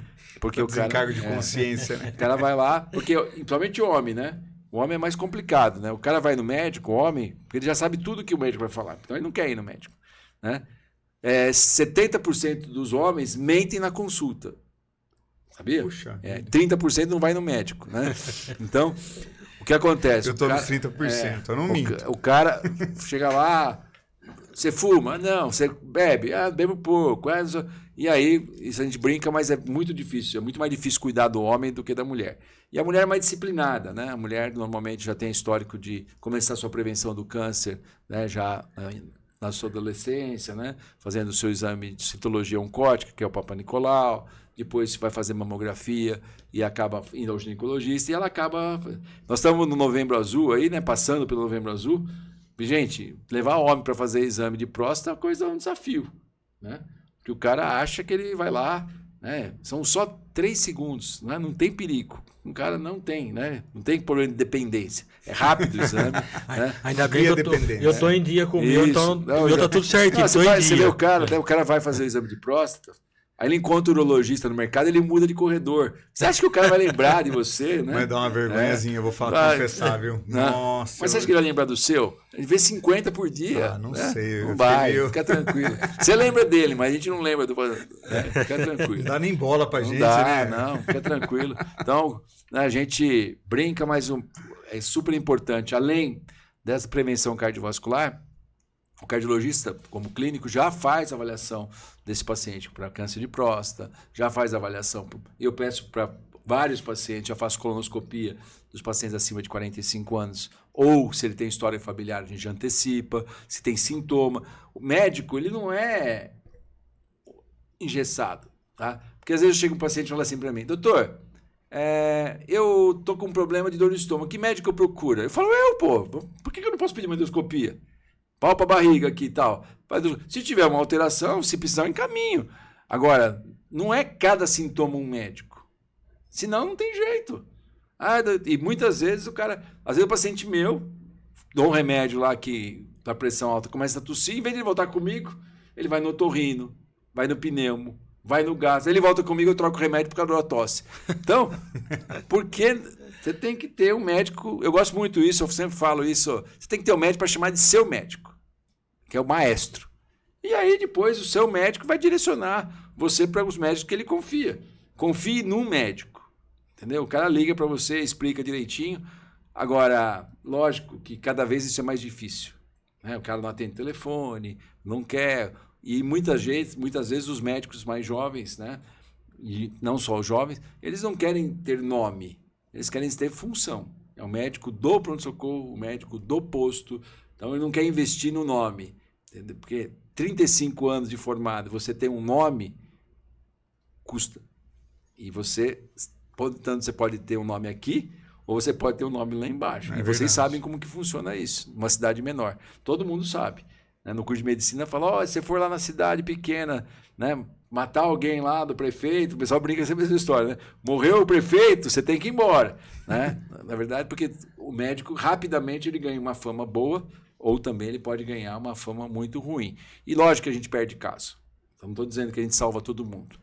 Speaker 3: Porque o cara,
Speaker 2: desencargo de consciência, né?
Speaker 3: O cara vai lá, porque principalmente o homem, né? O homem é mais complicado, né? O cara vai no médico, o homem, porque ele já sabe tudo que o médico vai falar, então ele não quer ir no médico, né? 70% dos homens mentem na consulta, sabia?
Speaker 2: Puxa.
Speaker 3: 30% não vai no médico, né? Então, o que acontece?
Speaker 2: Eu estou nos 30%, eu não minto.
Speaker 3: O cara chega lá, você fuma? Não. Você bebe? Bebo pouco. E aí, isso a gente brinca, mas é muito difícil. É muito mais difícil cuidar do homem do que da mulher. E a mulher é mais disciplinada, né? A mulher normalmente já tem histórico de começar a sua prevenção do câncer, né? Já na sua adolescência, né? Fazendo o seu exame de citologia oncótica, que é o Papa Nicolau. Depois vai fazer mamografia e acaba indo ao ginecologista. E ela acaba... Nós estamos no Novembro Azul aí, né? Passando pelo Novembro Azul. Gente, levar homem para fazer exame de próstata é uma coisa, um desafio, né? Porque o cara acha que ele vai lá, né? São só 3 segundos, né? Não tem perigo. O cara não tem, né? Não tem problema de dependência. É rápido o exame. Né?
Speaker 1: Ainda bem que eu tô em dia com o meu, então
Speaker 3: não,
Speaker 1: tá tudo certinho.
Speaker 3: Você vê o cara, né? O cara vai fazer o exame de próstata, aí ele encontra o urologista no mercado, ele muda de corredor. Você acha que o cara vai lembrar de você, né?
Speaker 2: Vai dar uma vergonhazinha, eu vou confessar, viu?
Speaker 3: Nossa. Mas você acha que ele vai lembrar do seu? Ele vê 50 por dia.
Speaker 2: Não
Speaker 3: né?
Speaker 2: sei.
Speaker 3: Não vai, fica tranquilo. Você lembra dele, mas a gente não lembra do... Fica tranquilo.
Speaker 2: Não dá nem bola pra gente,
Speaker 3: dá,
Speaker 2: né?
Speaker 3: Não, fica tranquilo. Então, a gente brinca, mas é super importante. Além dessa prevenção cardiovascular, o cardiologista, como clínico, já faz avaliação desse paciente para câncer de próstata, já faz avaliação. Eu peço para vários pacientes, já faço colonoscopia dos pacientes acima de 45 anos, ou se ele tem história familiar, a gente já antecipa, se tem sintoma. O médico, ele não é engessado, tá? Porque às vezes chega um paciente e fala assim para mim, doutor, eu tô com um problema de dor no estômago, que médico eu procuro? Eu falo, por que eu não posso pedir uma endoscopia? Palpa a barriga aqui e tal. Se tiver uma alteração, se precisar, eu encaminho. Agora, não é cada sintoma um médico. Senão, não tem jeito. E muitas vezes o cara... Às vezes o paciente meu, dou um remédio lá que tá pressão alta, começa a tossir, em vez de ele voltar comigo, ele vai no otorrino, vai no pneumo, vai no gastro. Ele volta comigo, eu troco o remédio por causa da tosse. Então, porque... Você tem que ter um médico, eu gosto muito disso, eu sempre falo isso, você tem que ter um médico para chamar de seu médico, que é o maestro. E aí depois o seu médico vai direcionar você para os médicos que ele confia. Confie num médico, entendeu? O cara liga para você, explica direitinho. Agora, lógico que cada vez isso é mais difícil, né? O cara não atende telefone, não quer, e muitas vezes os médicos mais jovens, né? E não só os jovens, eles não querem ter nome. Eles querem ter função. É o médico do pronto-socorro, o médico do posto. Então, ele não quer investir no nome. Entendeu? Porque 35 anos de formado, você tem um nome, custa. E você, tanto você pode ter um nome aqui, ou você pode ter um nome lá embaixo. E vocês sabem como que funciona isso, numa cidade menor. Todo mundo sabe. No curso de medicina, fala, se você for lá na cidade pequena, né, matar alguém lá do prefeito, o pessoal brinca sempre essa história, né? Morreu o prefeito, você tem que ir embora, né? Na verdade, porque o médico rapidamente ele ganha uma fama boa, ou também ele pode ganhar uma fama muito ruim. E lógico que a gente perde caso. Então, não estou dizendo que a gente salva todo mundo,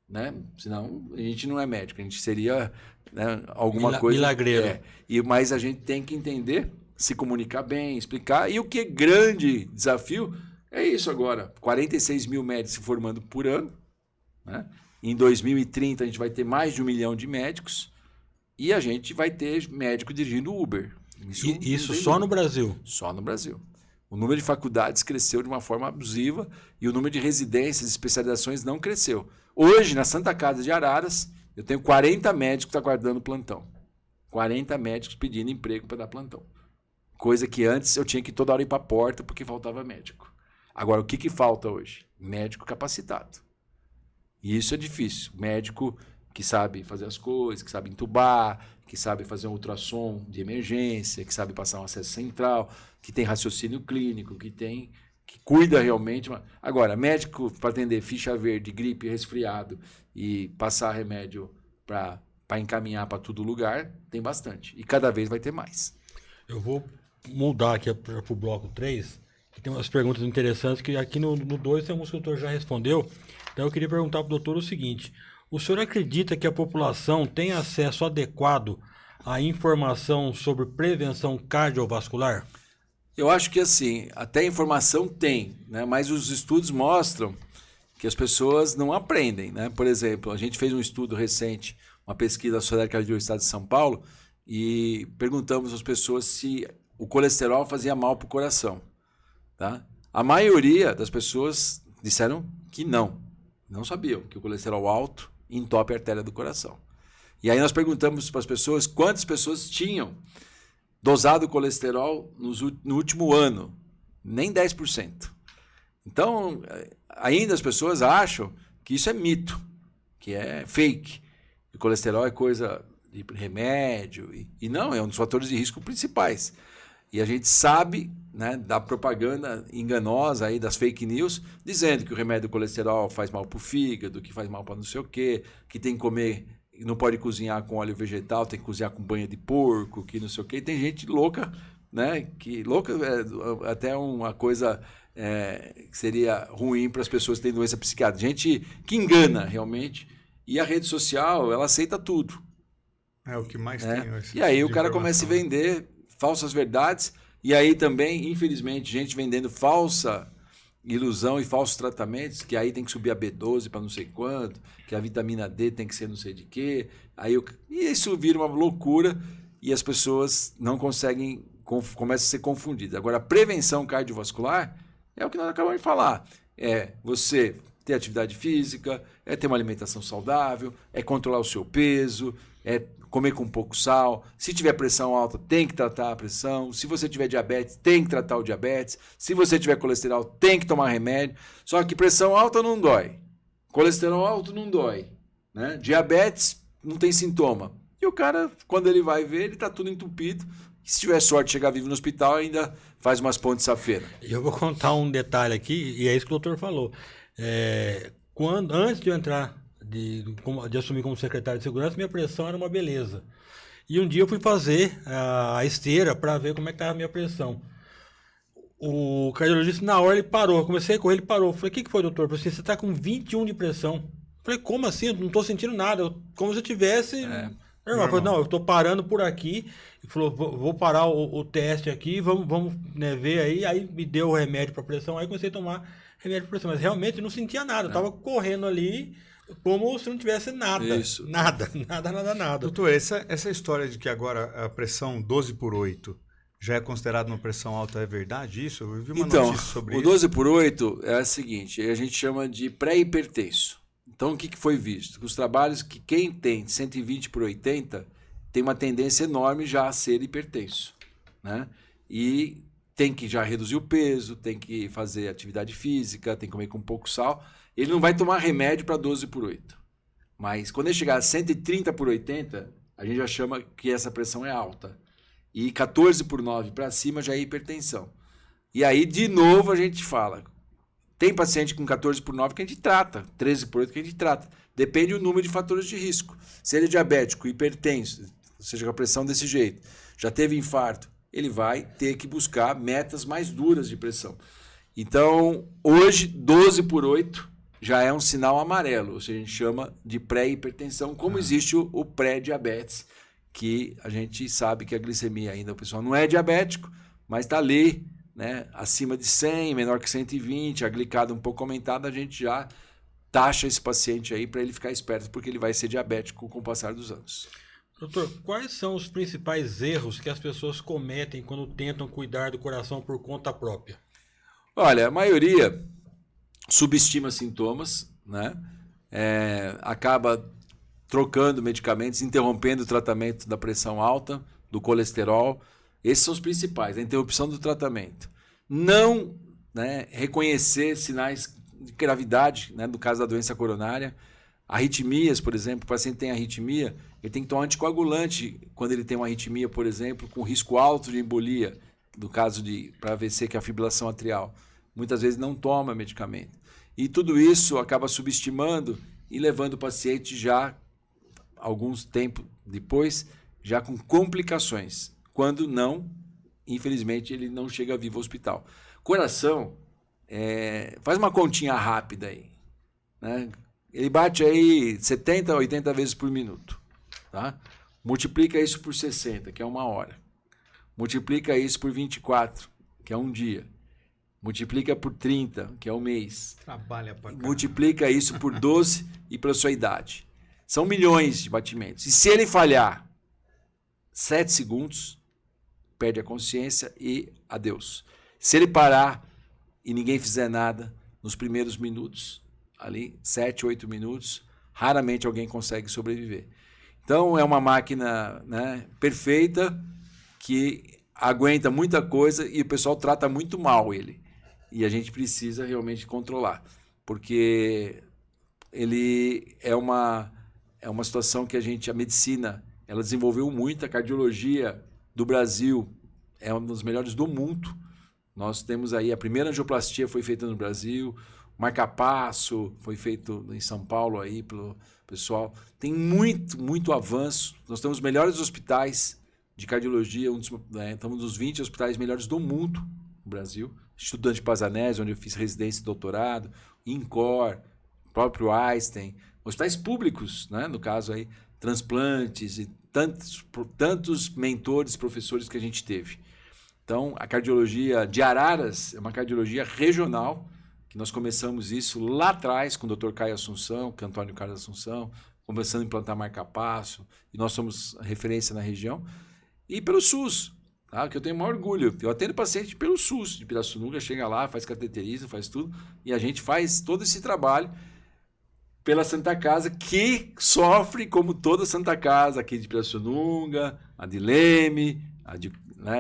Speaker 3: né? Senão a gente não é médico, a gente seria, né, alguma coisa...
Speaker 1: Milagreiro.
Speaker 3: Mas a gente tem que entender, se comunicar bem, explicar. E o que é grande desafio é isso agora. 46 mil médicos se formando por ano, né? Em 2030 a gente vai ter mais de 1 milhão de médicos e a gente vai ter médico dirigindo Uber.
Speaker 1: Isso só no Brasil?
Speaker 3: Só no Brasil. O número de faculdades cresceu de uma forma abusiva e o número de residências e especializações não cresceu. Hoje, na Santa Casa de Araras, eu tenho 40 médicos que estão aguardando plantão. 40 médicos pedindo emprego para dar plantão. Coisa que antes eu tinha que toda hora ir para a porta porque faltava médico. Agora, o que falta hoje? Médico capacitado. E isso é difícil. Médico que sabe fazer as coisas, que sabe entubar, que sabe fazer um ultrassom de emergência, que sabe passar um acesso central, que tem raciocínio clínico, que cuida realmente. Agora, médico para atender ficha verde, gripe, resfriado e passar remédio para encaminhar para todo lugar, tem bastante. E cada vez vai ter mais.
Speaker 1: Eu vou mudar aqui para o bloco 3, que tem umas perguntas interessantes, que aqui no 2 tem alguns que o doutor já respondeu. Então eu queria perguntar para o doutor o seguinte: o senhor acredita que a população tem acesso adequado à informação sobre prevenção cardiovascular?
Speaker 3: Eu acho que assim, até informação tem, né? Mas os estudos mostram que as pessoas não aprendem, né? Por exemplo, a gente fez um estudo recente, uma pesquisa da Sociedade Cardíaca do Estado de São Paulo, e perguntamos às pessoas se o colesterol fazia mal para o coração. Tá? A maioria das pessoas disseram que não sabiam que o colesterol alto entope a artéria do coração. E aí nós perguntamos para as pessoas quantas pessoas tinham dosado o colesterol no último ano. Nem 10%. Então, ainda as pessoas acham que isso é mito, que é fake. O colesterol é coisa de remédio. E não, é um dos fatores de risco principais. E a gente sabe, né, da propaganda enganosa aí, das fake news, dizendo que o remédio do colesterol faz mal para o fígado, que faz mal para não sei o quê, que tem que comer, não pode cozinhar com óleo vegetal, tem que cozinhar com banha de porco, que não sei o quê. E tem gente louca, né, que louca é até uma coisa que seria ruim para as pessoas que têm doença psiquiátrica. Gente que engana realmente. E a rede social, ela aceita tudo.
Speaker 2: É o que mais tem.
Speaker 3: E aí o cara começa a vender falsas verdades, e aí também, infelizmente, gente vendendo falsa ilusão e falsos tratamentos, que aí tem que subir a B12 para não sei quanto, que a vitamina D tem que ser não sei de quê. E isso vira uma loucura e as pessoas não conseguem, começam a ser confundidas. Agora, a prevenção cardiovascular é o que nós acabamos de falar. É você ter atividade física, é ter uma alimentação saudável, é controlar o seu peso, é comer com pouco sal. Se tiver pressão alta, tem que tratar a pressão. Se você tiver diabetes, tem que tratar o diabetes. Se você tiver colesterol, tem que tomar remédio. Só que pressão alta não dói. Colesterol alto não dói. Né? Diabetes não tem sintoma. E o cara, quando ele vai ver, ele está tudo entupido. E se tiver sorte de chegar vivo no hospital, ainda faz umas pontes safena.
Speaker 1: Eu vou contar um detalhe aqui, e é isso que o doutor falou. Antes de eu entrar, de assumir como secretário de segurança, minha pressão era uma beleza. E um dia eu fui fazer a esteira para ver como é que estava a minha pressão. O cardiologista, na hora, ele parou. Eu comecei a correr, ele parou. Eu falei, o que foi, doutor? Eu falei, você está com 21 de pressão. Eu falei, como assim? Eu não estou sentindo nada. Como se eu tivesse... Normal. Eu falei, não, eu estou parando por aqui. Ele falou, vou parar o teste aqui, vamos né, ver aí. Aí me deu o remédio para pressão, aí comecei a tomar remédio para pressão. Mas realmente eu não sentia nada. Eu estava correndo ali como se não tivesse nada.
Speaker 3: Isso.
Speaker 1: Nada.
Speaker 2: Doutor, essa história de que agora a pressão 12/8 já é considerada uma pressão alta, é verdade isso? Eu vi uma notícia sobre isso.
Speaker 3: O 12/8 é a seguinte, a gente chama de pré-hipertenso. Então, o que foi visto? Os trabalhos que quem tem 120/80 tem uma tendência enorme já a ser hipertenso, né? E tem que já reduzir o peso, tem que fazer atividade física, tem que comer com pouco sal. Ele não vai tomar remédio para 12/8. Mas quando ele chegar a 130/80, a gente já chama que essa pressão é alta. E 14/9 para cima já é hipertensão. E aí, de novo, a gente fala... Tem paciente com 14/9 que a gente trata, 13/8 que a gente trata. Depende do número de fatores de risco. Se ele é diabético, hipertenso, ou seja, com a pressão desse jeito, já teve infarto, ele vai ter que buscar metas mais duras de pressão. Então, hoje, 12/8 já é um sinal amarelo, ou seja, a gente chama de pré-hipertensão, como existe o pré-diabetes, que a gente sabe que a glicemia ainda, o pessoal não é diabético, mas está ali, né, acima de 100, menor que 120, a glicada um pouco aumentada, a gente já taxa esse paciente aí para ele ficar esperto, porque ele vai ser diabético com o passar dos anos.
Speaker 1: Doutor, quais são os principais erros que as pessoas cometem quando tentam cuidar do coração por conta própria?
Speaker 3: Olha, a maioria subestima sintomas, né? Acaba trocando medicamentos, interrompendo o tratamento da pressão alta, do colesterol. Esses são os principais, a interrupção do tratamento. Não, né, reconhecer sinais de gravidade, né, no caso da doença coronária. Arritmias, por exemplo, o paciente tem arritmia, ele tem que tomar anticoagulante quando ele tem uma arritmia, por exemplo, com risco alto de embolia, no caso de para AVC, que é a fibrilação atrial. Muitas vezes não toma medicamento. E tudo isso acaba subestimando e levando o paciente já, alguns tempos depois, já com complicações. Quando não, infelizmente, ele não chega vivo ao hospital. Coração, faz uma continha rápida aí, né? Ele bate aí 70 a 80 vezes por minuto. Tá? Multiplica isso por 60, que é 1 hora. Multiplica isso por 24, que é 1 dia. Multiplica por 30, que é 1 mês.
Speaker 2: Trabalha pra caramba.
Speaker 3: Multiplica isso por 12 e pela sua idade. São milhões de batimentos. E se ele falhar 7 segundos, perde a consciência e adeus. Se ele parar e ninguém fizer nada nos primeiros minutos, ali 7, 8 minutos, raramente alguém consegue sobreviver. Então é uma máquina, né, perfeita, que aguenta muita coisa e o pessoal trata muito mal ele. E a gente precisa realmente controlar, porque ele é uma situação que a medicina, ela desenvolveu muito. A cardiologia do Brasil é uma das melhores do mundo. Nós temos aí, a primeira angioplastia foi feita no Brasil, marca-passo foi feito em São Paulo aí pelo pessoal. Tem muito avanço. Nós temos os melhores hospitais de cardiologia, estamos nos 20 hospitais melhores do mundo no Brasil. Instituto Dante Pazanese, onde eu fiz residência e doutorado, INCOR, próprio Einstein, hospitais públicos, né? No caso aí, transplantes e tantos mentores, professores que a gente teve. Então, a cardiologia de Araras é uma cardiologia regional, que nós começamos isso lá atrás com o Dr. Caio Assunção, com o Antônio Carlos Assunção, começando a implantar marca-passo, e nós somos referência na região, e pelo SUS, tá? Que eu tenho o maior orgulho. Eu atendo paciente pelo SUS de Pirassununga, chega lá, faz cateterismo, faz tudo, e a gente faz todo esse trabalho pela Santa Casa, que sofre como toda Santa Casa, aqui de Pirassununga, a de Leme, a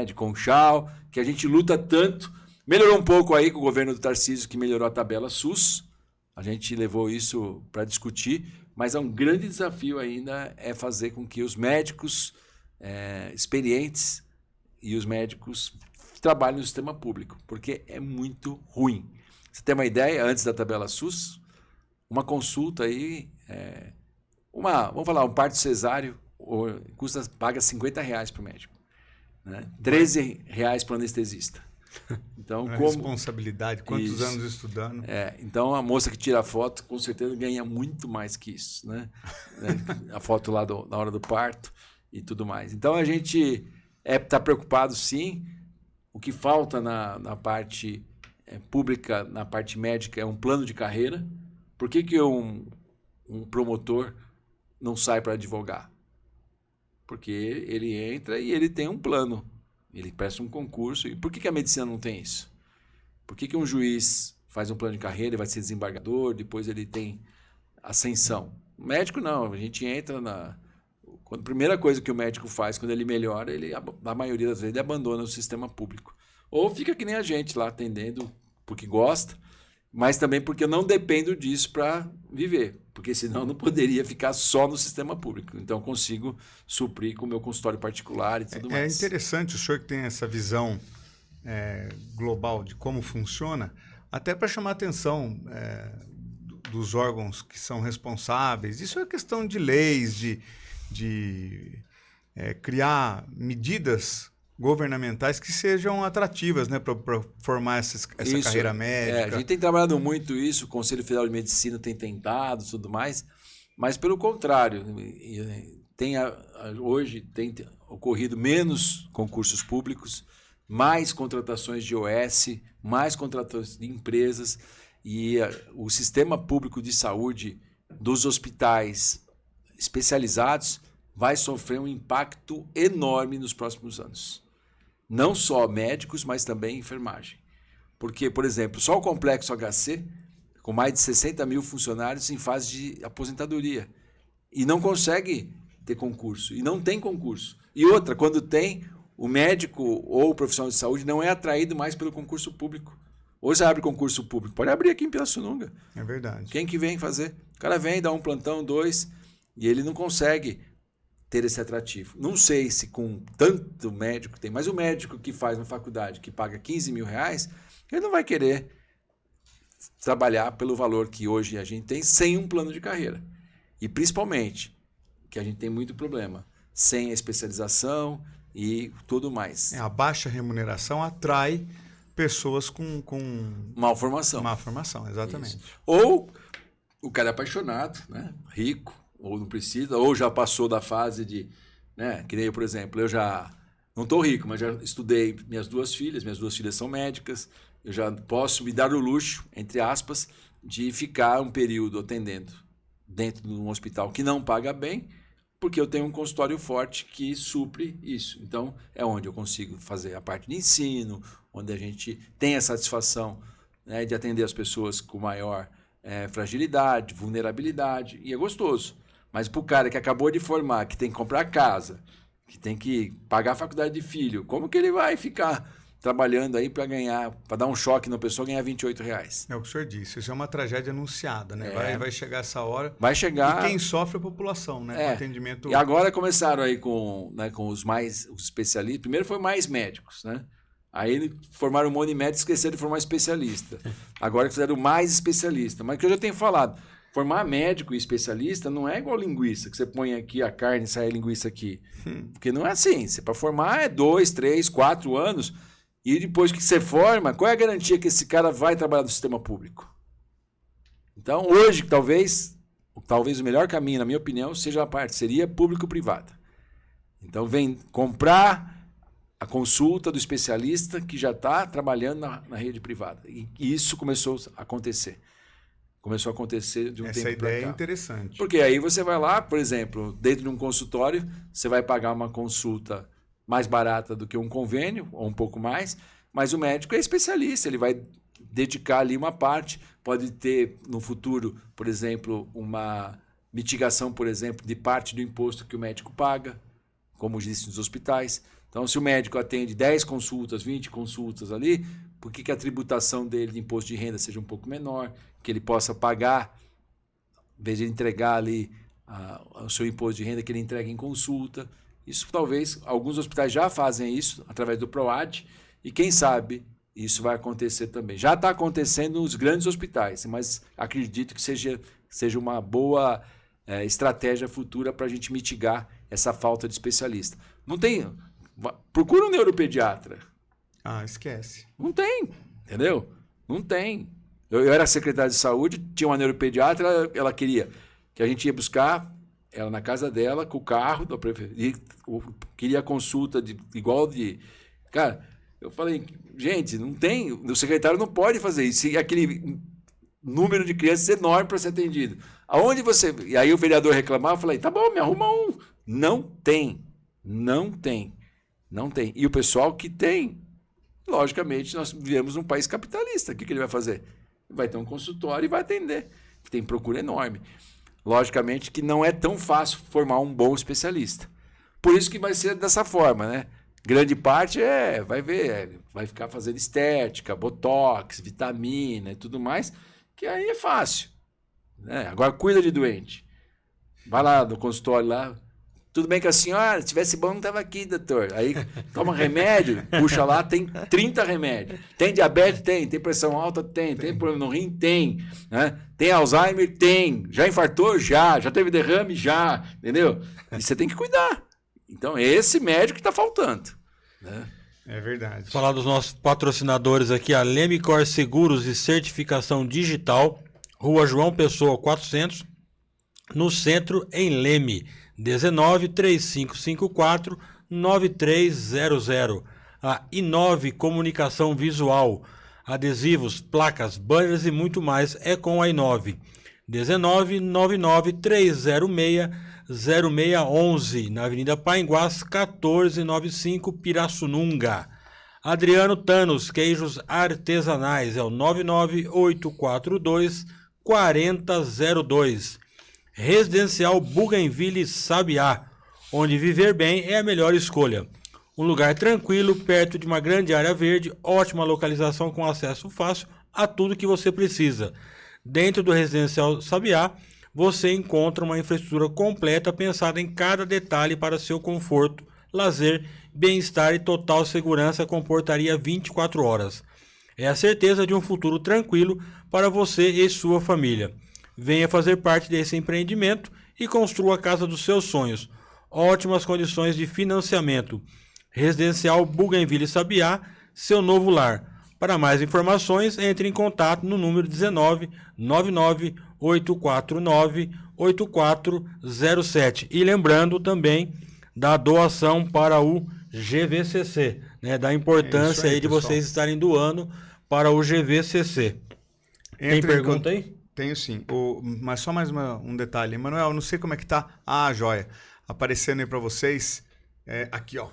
Speaker 3: de Conchal, que a gente luta tanto. Melhorou um pouco aí com o governo do Tarcísio, que melhorou a tabela SUS. A gente levou isso para discutir, mas é um grande desafio ainda fazer com que os médicos experientes e os médicos trabalhem no sistema público, porque é muito ruim. Você tem uma ideia, antes da tabela SUS, uma consulta aí, vamos falar, um parto cesáreo, paga R$50 para o médico, né? R$13 para o anestesista. Então,
Speaker 2: responsabilidade, quantos anos estudando.
Speaker 3: Então, a moça que tira a foto, com certeza ganha muito mais que isso, né? A foto lá na hora do parto e tudo mais. Então, a gente está preocupado, sim. O que falta na parte pública, na parte médica, é um plano de carreira. Por que um promotor não sai para advogar? Porque ele entra e ele tem um plano. Ele presta um concurso. E por que a medicina não tem isso? Por que um juiz faz um plano de carreira, ele vai ser desembargador, depois ele tem ascensão? O médico não, a gente entra a primeira coisa que o médico faz quando ele melhora, a maioria das vezes ele abandona o sistema público. Ou fica que nem a gente lá atendendo porque gosta, mas também porque eu não dependo disso para viver, porque senão eu não poderia ficar só no sistema público. Então eu consigo suprir com o meu consultório particular e tudo mais.
Speaker 2: É interessante o senhor que tem essa visão global de como funciona, até para chamar a atenção dos órgãos que são responsáveis. Isso é questão de leis, de criar medidas governamentais que sejam atrativas, né, para formar essa carreira médica.
Speaker 3: A gente tem trabalhado muito isso, o Conselho Federal de Medicina tem tentado e tudo mais, mas pelo contrário, hoje tem ocorrido menos concursos públicos, mais contratações de OS, mais contratações de empresas, e o sistema público de saúde dos hospitais especializados vai sofrer um impacto enorme nos próximos anos. Não só médicos, mas também enfermagem. Porque, por exemplo, só o Complexo HC, com mais de 60 mil funcionários em fase de aposentadoria. E não consegue ter concurso. E não tem concurso. E outra, quando tem, o médico ou o profissional de saúde não é atraído mais pelo concurso público. Hoje você abre concurso público. Pode abrir aqui em Pirassununga.
Speaker 2: É verdade.
Speaker 3: Quem que vem fazer? O cara vem, dá um plantão, 2, e ele não consegue ter esse atrativo. Não sei se com tanto médico tem, mas o médico que faz na faculdade, que paga 15 mil reais, ele não vai querer trabalhar pelo valor que hoje a gente tem sem um plano de carreira. E principalmente, que a gente tem muito problema, sem a especialização e tudo mais.
Speaker 2: A baixa remuneração atrai pessoas com
Speaker 3: Mal formação.
Speaker 2: má formação, exatamente.
Speaker 3: Isso. Ou o cara é apaixonado, né? Rico, ou não precisa, ou já passou da fase de, né? Que nem eu, por exemplo, eu já não estou rico, mas já estudei minhas duas filhas são médicas, eu já posso me dar o luxo, entre aspas, de ficar um período atendendo dentro de um hospital que não paga bem, porque eu tenho um consultório forte que supre isso. Então, é onde eu consigo fazer a parte de ensino, onde a gente tem a satisfação, né, de atender as pessoas com maior fragilidade, vulnerabilidade, e é gostoso. Mas para o cara que acabou de formar, que tem que comprar casa, que tem que pagar a faculdade de filho, como que ele vai ficar trabalhando aí para ganhar, para dar um choque na pessoa e ganhar R$28?
Speaker 2: É o que o senhor disse, isso é uma tragédia anunciada, né? Vai chegar essa hora.
Speaker 3: Vai chegar.
Speaker 2: E quem sofre é a população, né? Com atendimento.
Speaker 3: E agora começaram aí com os especialistas. Primeiro foi mais médicos, né? Aí formaram um monte de médicos e esqueceram de formar especialista. Agora fizeram mais especialista. Mas o que eu já tenho falado, formar médico e especialista não é igual linguiça, que você põe aqui a carne e sai a linguiça aqui. Porque não é assim. Para formar é 2, 3, 4 anos. E depois que você forma, qual é a garantia que esse cara vai trabalhar no sistema público? Então, hoje, talvez o melhor caminho, na minha opinião, seja a parceria público-privada. Então, vem comprar a consulta do especialista que já está trabalhando na rede privada. E isso começou a acontecer. Começou a acontecer de um tempo para cá.
Speaker 2: Essa ideia é interessante.
Speaker 3: Porque aí você vai lá, por exemplo, dentro de um consultório, você vai pagar uma consulta mais barata do que um convênio, ou um pouco mais, mas o médico é especialista, ele vai dedicar ali uma parte, pode ter no futuro, por exemplo, uma mitigação, por exemplo, de parte do imposto que o médico paga, como existe nos hospitais. Então, se o médico atende 10 consultas, 20 consultas ali, por que a tributação dele de imposto de renda seja um pouco menor, que ele possa pagar, em vez de entregar ali o seu imposto de renda, que ele entregue em consulta. Isso talvez, alguns hospitais já fazem isso através do PROAD e quem sabe isso vai acontecer também. Já está acontecendo nos grandes hospitais, mas acredito que seja uma boa estratégia futura para a gente mitigar essa falta de especialista. Não tem... Procura um neuropediatra.
Speaker 2: Esquece.
Speaker 3: Não tem, entendeu? Não tem. Eu era secretário de saúde, tinha uma neuropediatra, ela queria que a gente ia buscar ela na casa dela, com o carro da prefeitura, queria consulta igual de... Cara, eu falei, gente, não tem, o secretário não pode fazer isso, e aquele número de crianças enorme para ser atendido. Aonde você... E aí o vereador reclamava, eu falei, tá bom, me arruma um. Não tem. E o pessoal que tem, logicamente, nós vivemos num país capitalista, o que ele vai fazer? Vai ter um consultório e vai atender. Tem procura enorme. Logicamente que não é tão fácil formar um bom especialista. Por isso que vai ser dessa forma, né? Grande parte vai ficar fazendo estética, botox, vitamina e tudo mais, que aí é fácil. Né? Agora cuida de doente. Vai lá no consultório lá. Tudo bem que a senhora, se tivesse bom, não estava aqui, doutor. Aí toma remédio, puxa lá, tem 30 remédios. Tem diabetes? Tem. Tem pressão alta? Tem. Tem problema no rim? Tem. Né? Tem Alzheimer? Tem. Já infartou? Já. Já teve derrame? Já. Entendeu? E você tem que cuidar. Então, é esse médico que está faltando. Né?
Speaker 2: É verdade.
Speaker 1: Falar dos nossos patrocinadores aqui, a Lemicor Seguros e Certificação Digital, Rua João Pessoa 400, no centro, em Leme. 19-3554-9300. A Inove Comunicação Visual, adesivos, placas, banners e muito mais é com a Inove. 19-99-306-0611, na Avenida Painguás, 1495, Pirassununga. Adriano Thanos, queijos artesanais, é o 99842-4002. Residencial Bougainville Sabiá, onde viver bem é a melhor escolha. Um lugar tranquilo, perto de uma grande área verde, ótima localização com acesso fácil a tudo que você precisa. Dentro do Residencial Sabiá, você encontra uma infraestrutura completa pensada em cada detalhe para seu conforto, lazer, bem-estar e total segurança com portaria 24 horas. É a certeza de um futuro tranquilo para você e sua família. Venha fazer parte desse empreendimento e construa a casa dos seus sonhos. Ótimas condições de financiamento. Residencial Bougainville Sabiá, seu novo lar. Para mais informações, entre em contato no número 19 99 849 8407. E lembrando também da doação para o GVCC, né? Da importância aí de
Speaker 2: pessoal.
Speaker 1: vocês estarem doando para o GVCC. Tem pergunta aí?
Speaker 2: Tenho sim. Mas só mais um detalhe. Emanuel, não sei como é que tá. Ah, joia. Aparecendo aí para vocês. Aqui, ó.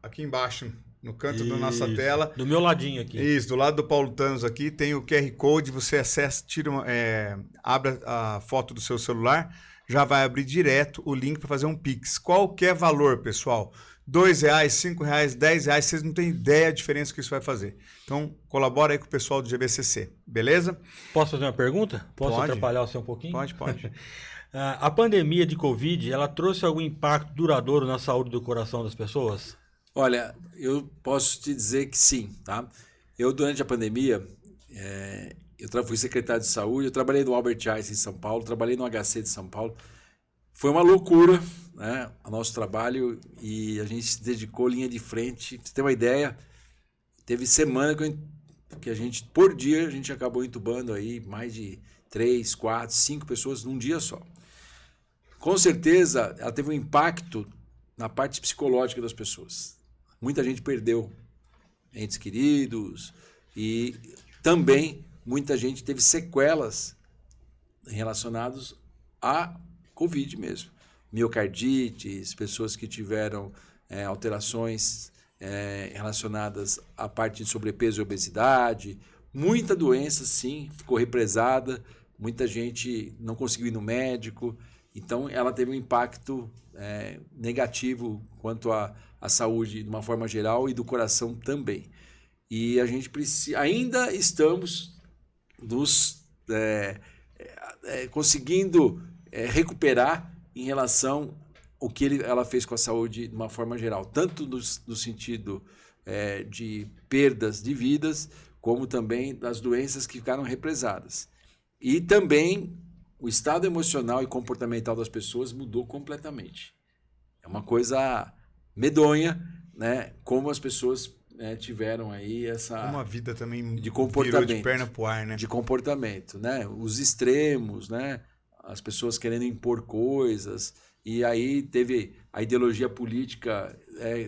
Speaker 2: Aqui embaixo, no canto da nossa tela.
Speaker 1: Do meu ladinho aqui.
Speaker 2: Isso, do lado do Paulo Thanos aqui, tem o QR Code, você acessa, abre a foto do seu celular, já vai abrir direto o link para fazer um Pix. Qualquer valor, pessoal. R$2, R$5, R$10, vocês não têm ideia da diferença que isso vai fazer. Então, colabora aí com o pessoal do GVCC, beleza?
Speaker 1: Posso fazer uma pergunta? Posso
Speaker 2: Pode.
Speaker 1: atrapalhar você um pouquinho?
Speaker 2: Pode.
Speaker 1: A pandemia de Covid, ela trouxe algum impacto duradouro na saúde do coração das pessoas?
Speaker 3: Olha, eu posso te dizer que sim, tá? Eu, durante a pandemia, fui secretário de saúde, eu trabalhei no Albert Einstein em São Paulo, trabalhei no HC de São Paulo. Foi uma loucura, né, o nosso trabalho, e a gente se dedicou linha de frente. Pra você ter uma ideia, teve semana que a gente, por dia, a gente acabou entubando aí mais de 3, 4, 5 pessoas num dia só. Com certeza, ela teve um impacto na parte psicológica das pessoas. Muita gente perdeu entes queridos e também muita gente teve sequelas relacionadas à Covid mesmo. Miocardites, pessoas que tiveram alterações relacionadas à parte de sobrepeso e obesidade. Muita doença, sim, ficou represada. Muita gente não conseguiu ir no médico. Então, ela teve um impacto negativo quanto à saúde de uma forma geral e do coração também. E a gente ainda estamos conseguindo recuperar em relação ao que ela fez com a saúde de uma forma geral, tanto no sentido de perdas de vidas, como também das doenças que ficaram represadas. E também o estado emocional e comportamental das pessoas mudou completamente. É uma coisa medonha, né? Como as pessoas tiveram aí
Speaker 2: uma vida também
Speaker 3: de comportamento,
Speaker 2: virou de perna pro ar, né?
Speaker 3: De comportamento, né? Os extremos, né? As pessoas querendo impor coisas, e aí teve a ideologia política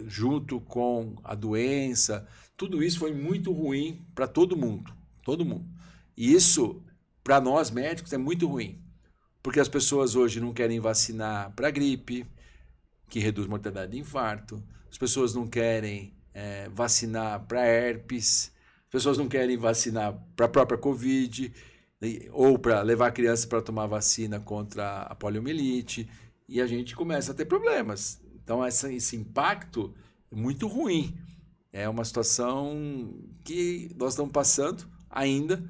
Speaker 3: junto com a doença. Tudo isso foi muito ruim para todo mundo. E isso, para nós médicos, é muito ruim. Porque as pessoas hoje não querem vacinar para gripe, que reduz a mortalidade de infarto. As pessoas não querem vacinar para herpes. As pessoas não querem vacinar para a própria Covid, ou para levar a criança para tomar vacina contra a poliomielite. E a gente começa a ter problemas. Então, esse impacto é muito ruim. É uma situação que nós estamos passando ainda.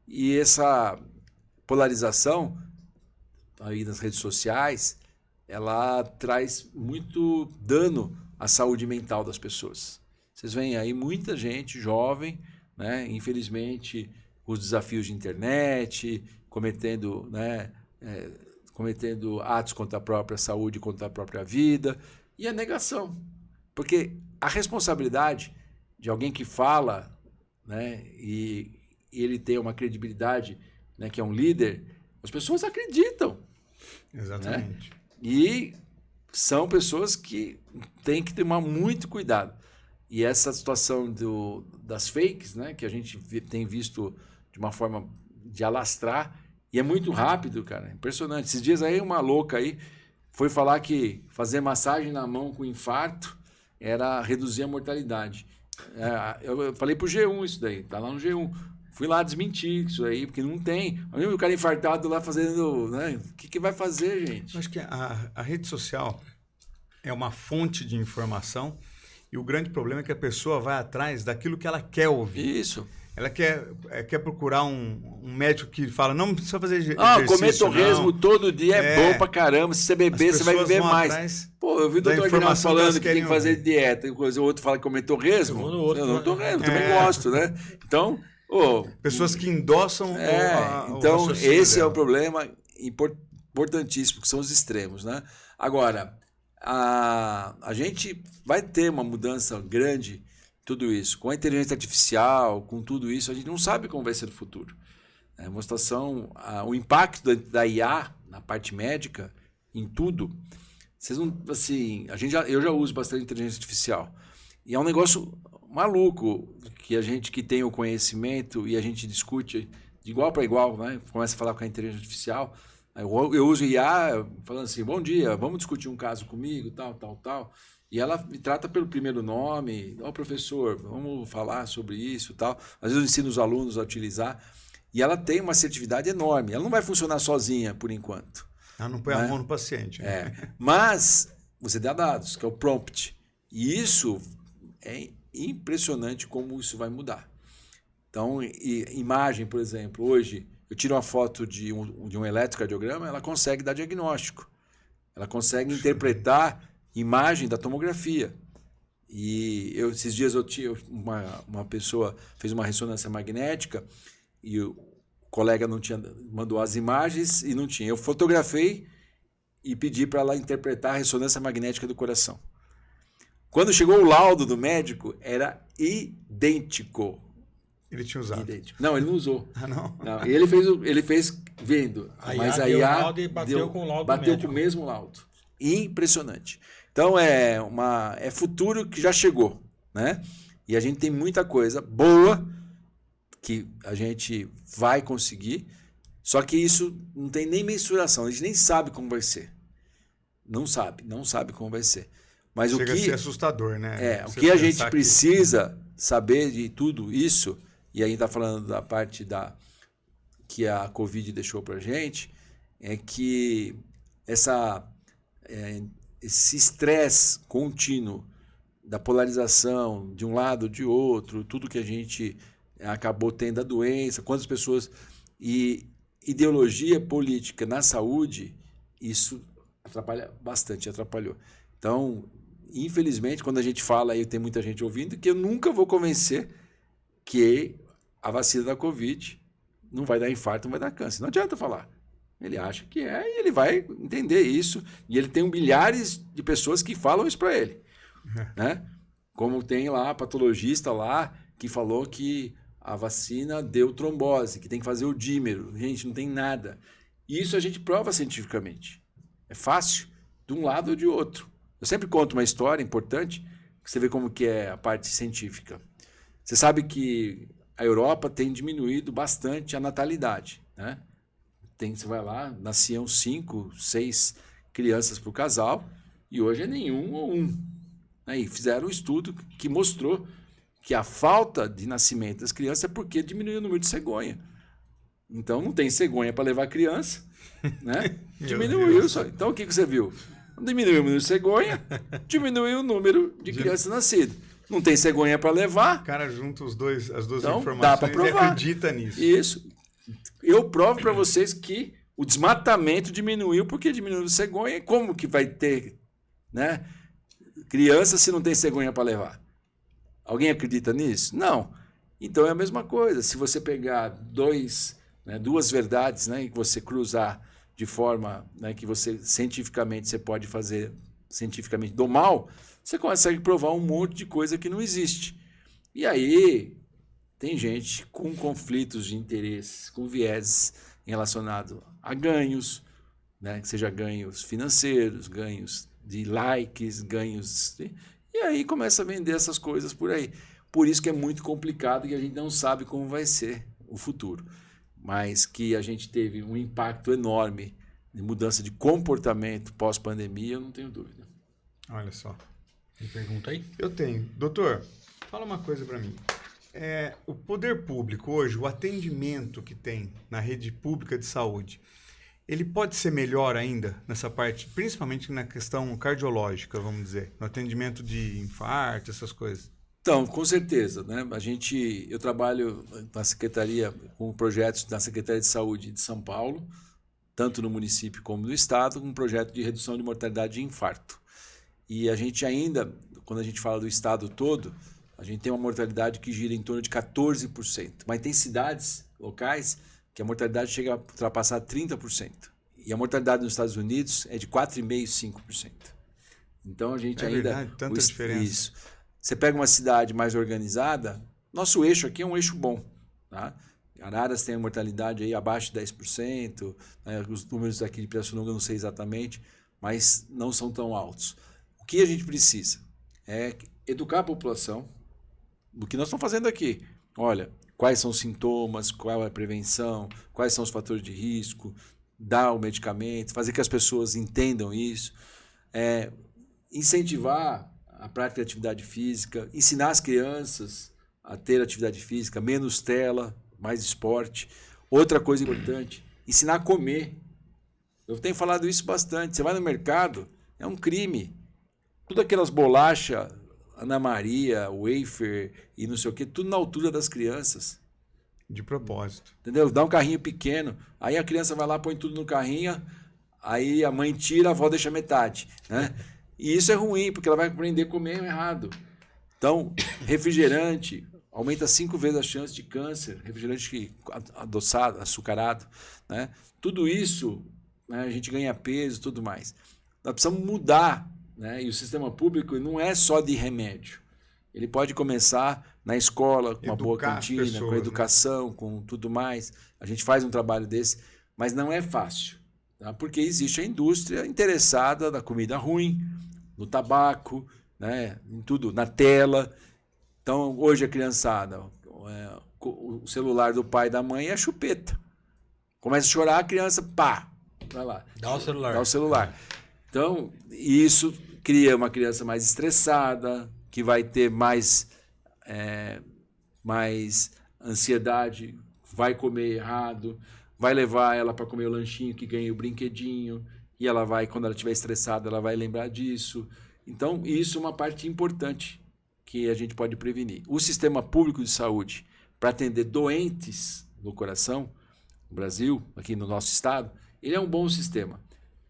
Speaker 3: E essa polarização aí nas redes sociais, ela traz muito dano à saúde mental das pessoas. Vocês veem aí muita gente jovem, né, infelizmente, os desafios de internet, cometendo atos contra a própria saúde, contra a própria vida, e a negação. Porque a responsabilidade de alguém que fala, né, e ele tem uma credibilidade, né, que é um líder, as pessoas acreditam.
Speaker 2: Exatamente.
Speaker 3: Né? E são pessoas que têm que tomar muito cuidado. E essa situação das fakes, né, que a gente tem visto de uma forma de alastrar, e é muito rápido, cara, impressionante. Esses dias aí uma louca aí foi falar que fazer massagem na mão com infarto era reduzir a mortalidade. Eu falei pro G1 isso daí, tá lá no G1. Fui lá desmentir isso aí, porque não tem. Olha o cara infartado lá fazendo, né? O que vai fazer, gente?
Speaker 2: Eu acho que a rede social é uma fonte de informação e o grande problema é que a pessoa vai atrás daquilo que ela quer ouvir.
Speaker 3: Isso.
Speaker 2: Ela quer procurar um médico que fala, não precisa fazer
Speaker 3: comer
Speaker 2: exercício,
Speaker 3: torresmo todo dia é bom pra caramba. Se você beber, você vai viver mais. Pô, eu vi o doutor Aguinaldo falando que tem que fazer dieta. O outro fala que comer torresmo. Eu não torresmo, também gosto, né? Então...
Speaker 2: pessoas que endossam
Speaker 3: então, esse é o problema importantíssimo, que são os extremos, né? Agora, a gente vai ter uma mudança grande, tudo isso. Com a inteligência artificial, com tudo isso, a gente não sabe como vai ser o futuro. Uma situação, o impacto da IA na parte médica, em tudo, vocês não, assim, eu já uso bastante inteligência artificial. E é um negócio maluco que a gente que tem o conhecimento e a gente discute de igual para igual, né? Começa a falar com a inteligência artificial. Eu uso IA falando assim, bom dia, vamos discutir um caso comigo, tal. E ela me trata pelo primeiro nome, professor, vamos falar sobre isso, tal. Às vezes eu ensino os alunos a utilizar. E ela tem uma assertividade enorme. Ela não vai funcionar sozinha, por enquanto.
Speaker 2: Ela não põe a mão no paciente. Né?
Speaker 3: Mas você dá dados, que é o prompt. E isso é impressionante como isso vai mudar. Então, imagem, por exemplo, hoje eu tiro uma foto de um eletrocardiograma, ela consegue dar diagnóstico. Ela consegue interpretar imagem da tomografia. E esses dias eu tinha uma pessoa fez uma ressonância magnética e o colega mandou as imagens e não tinha. Eu fotografei e pedi para ela interpretar a ressonância magnética do coração. Quando chegou o laudo do médico, era idêntico.
Speaker 2: Ele tinha usado?
Speaker 3: Idêntico. Não, ele não usou.
Speaker 2: Não.
Speaker 3: E ele fez vendo. Mas a IA bateu com o laudo bateu médico. Com o mesmo laudo. Impressionante. Então, é futuro que já chegou, né? E a gente tem muita coisa boa que a gente vai conseguir, só que isso não tem nem mensuração. A gente nem sabe como vai ser. Não sabe como vai ser. Mas
Speaker 2: chega a ser assustador, né?
Speaker 3: O que a gente precisa saber de tudo isso, e aí está falando da parte que a Covid deixou para a gente, é que esse estresse contínuo da polarização de um lado de outro, tudo que a gente acabou tendo a doença, quantas pessoas... E ideologia política na saúde, isso atrapalhou. Então, infelizmente, quando a gente fala aí, tem muita gente ouvindo, que eu nunca vou convencer que a vacina da Covid não vai dar infarto, não vai dar câncer. Não adianta falar. Ele acha que e ele vai entender isso. E ele tem milhares de pessoas que falam isso para ele. Né? Como tem lá, patologista lá, que falou que a vacina deu trombose, que tem que fazer o dímero. Gente, não tem nada. E isso a gente prova cientificamente. É fácil, de um lado ou de outro. Eu sempre conto uma história importante, que você vê como que é a parte científica. Você sabe que a Europa tem diminuído bastante a natalidade, né? Você vai lá, nasciam 5, 6 crianças para o casal, e hoje é nenhum ou um. E fizeram um estudo que mostrou que a falta de nascimento das crianças é porque diminuiu o número de cegonha. Então não tem cegonha para levar criança, né? Diminuiu só. Então o que você viu? Diminuiu o número de cegonha, diminuiu o número de crianças nascidas. Não tem cegonha para levar.
Speaker 2: O cara junta as duas
Speaker 3: então,
Speaker 2: informações e acredita nisso.
Speaker 3: Isso. Eu provo para vocês que o desmatamento diminuiu porque diminuiu a cegonha. Como que vai ter, né, criança se não tem cegonha para levar? Alguém acredita nisso? Não. Então é a mesma coisa. Se você pegar duas verdades, né, e você cruzar de forma, né, que cientificamente você pode fazer cientificamente do mal, você consegue provar um monte de coisa que não existe. E aí tem gente com conflitos de interesses, com vieses relacionados a ganhos, né, que seja ganhos financeiros, ganhos de likes, ganhos... E aí começa a vender essas coisas por aí. Por isso que é muito complicado e a gente não sabe como vai ser o futuro. Mas que a gente teve um impacto enorme de mudança de comportamento pós-pandemia, eu não tenho dúvida.
Speaker 2: Olha só.
Speaker 1: Me pergunta aí.
Speaker 2: Eu tenho. Doutor, fala uma coisa para mim. O poder público hoje, o atendimento que tem na rede pública de saúde, ele pode ser melhor ainda nessa parte, principalmente na questão cardiológica, vamos dizer, no atendimento de infarto, essas coisas?
Speaker 3: Então, com certeza, né? Eu trabalho na secretaria, com projetos da Secretaria de Saúde de São Paulo, tanto no município como no estado, com um projeto de redução de mortalidade de infarto. E a gente ainda, quando a gente fala do estado todo, a gente tem uma mortalidade que gira em torno de 14%. Mas tem cidades locais que a mortalidade chega a ultrapassar 30%. E a mortalidade nos Estados Unidos é de 4,5%, 5%. Então a gente ainda...
Speaker 2: Verdade, tanta diferença.
Speaker 3: Isso. Você pega uma cidade mais organizada, nosso eixo aqui é um eixo bom. Tá? Araras tem a mortalidade aí abaixo de 10%, né? Os números aqui de Pirassununga eu não sei exatamente, mas não são tão altos. O que a gente precisa é educar a população do que nós estamos fazendo aqui. Olha, quais são os sintomas, qual é a prevenção, quais são os fatores de risco, dar o medicamento, fazer que as pessoas entendam isso, incentivar a prática de atividade física, ensinar as crianças a ter atividade física, menos tela, mais esporte. Outra coisa importante, ensinar a comer. Eu tenho falado isso bastante. Você vai no mercado, é um crime. Tudo aquelas bolachas, Ana Maria, wafer e não sei o quê, tudo na altura das crianças.
Speaker 2: De propósito.
Speaker 3: Entendeu? Dá um carrinho pequeno, aí a criança vai lá, põe tudo no carrinho, aí a mãe tira, a avó deixa metade, né? E isso é ruim, porque ela vai aprender a comer errado. Então, refrigerante aumenta 5 vezes a chance de câncer, refrigerante adoçado, açucarado, né? Tudo isso, né, a gente ganha peso e tudo mais. Nós precisamos mudar, né? E o sistema público não é só de remédio. Ele pode começar na escola, com uma boa cantina, pessoas, com a educação, né? Com tudo mais. A gente faz um trabalho desse, mas não é fácil, tá? Porque existe a indústria interessada na comida ruim, no tabaco, né? Em tudo, na tela. Então, hoje a criançada, o celular do pai e da mãe é chupeta. Começa a chorar, a criança, pá, vai lá.
Speaker 1: Dá o celular.
Speaker 3: Dá o celular. Então, isso cria uma criança mais estressada, que vai ter mais ansiedade, vai comer errado, vai levar ela para comer o lanchinho que ganha o brinquedinho, e ela vai, quando ela estiver estressada, ela vai lembrar disso. Então, isso é uma parte importante que a gente pode prevenir. O sistema público de saúde, para atender doentes no coração, no Brasil, aqui no nosso estado, ele é um bom sistema.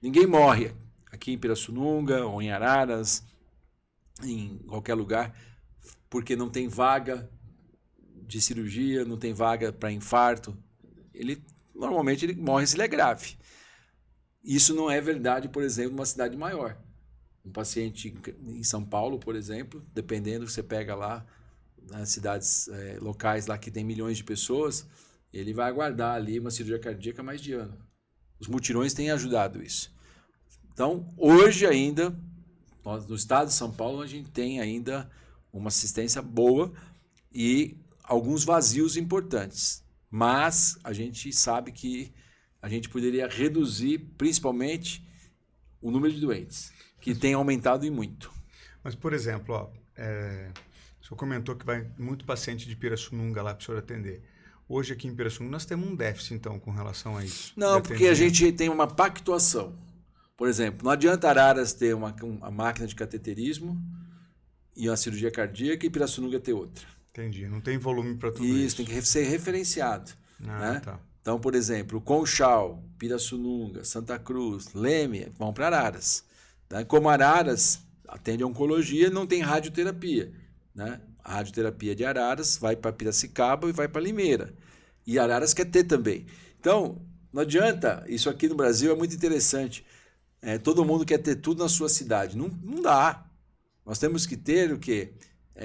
Speaker 3: Ninguém morre aqui em Pirassununga ou em Araras, em qualquer lugar, porque não tem vaga de cirurgia, não tem vaga para infarto. Normalmente ele morre se ele é grave. Isso não é verdade, por exemplo, numa cidade maior. Um paciente em São Paulo, por exemplo, dependendo que você pega lá, nas cidades locais lá que tem milhões de pessoas, ele vai aguardar ali uma cirurgia cardíaca mais de ano. Os mutirões têm ajudado isso. Então, hoje ainda, nós, no estado de São Paulo, a gente tem ainda uma assistência boa e alguns vazios importantes. Mas a gente sabe que a gente poderia reduzir, principalmente, o número de doentes, que tem aumentado e muito.
Speaker 2: Mas, por exemplo, o senhor comentou que vai muito paciente de Pirassununga lá para o senhor atender. Hoje aqui em Pirassununga nós temos um déficit, então, com relação a isso.
Speaker 3: Não, porque a gente tem uma pactuação. Por exemplo, não adianta Araras ter uma máquina de cateterismo e uma cirurgia cardíaca e Pirassununga ter outra.
Speaker 2: Entendi, não tem volume para tudo isso.
Speaker 3: Isso, tem que ser referenciado. Né?
Speaker 2: Tá.
Speaker 3: Então, por exemplo, Conchal, Pirassununga, Santa Cruz, Leme, vão para Araras. Né? Como Araras atende a oncologia, não tem radioterapia. Né? A radioterapia de Araras vai para Piracicaba e vai para Limeira. E Araras quer ter também. Então, não adianta, isso aqui no Brasil é muito interessante. Todo mundo quer ter tudo na sua cidade. Não dá. Nós temos que ter o quê?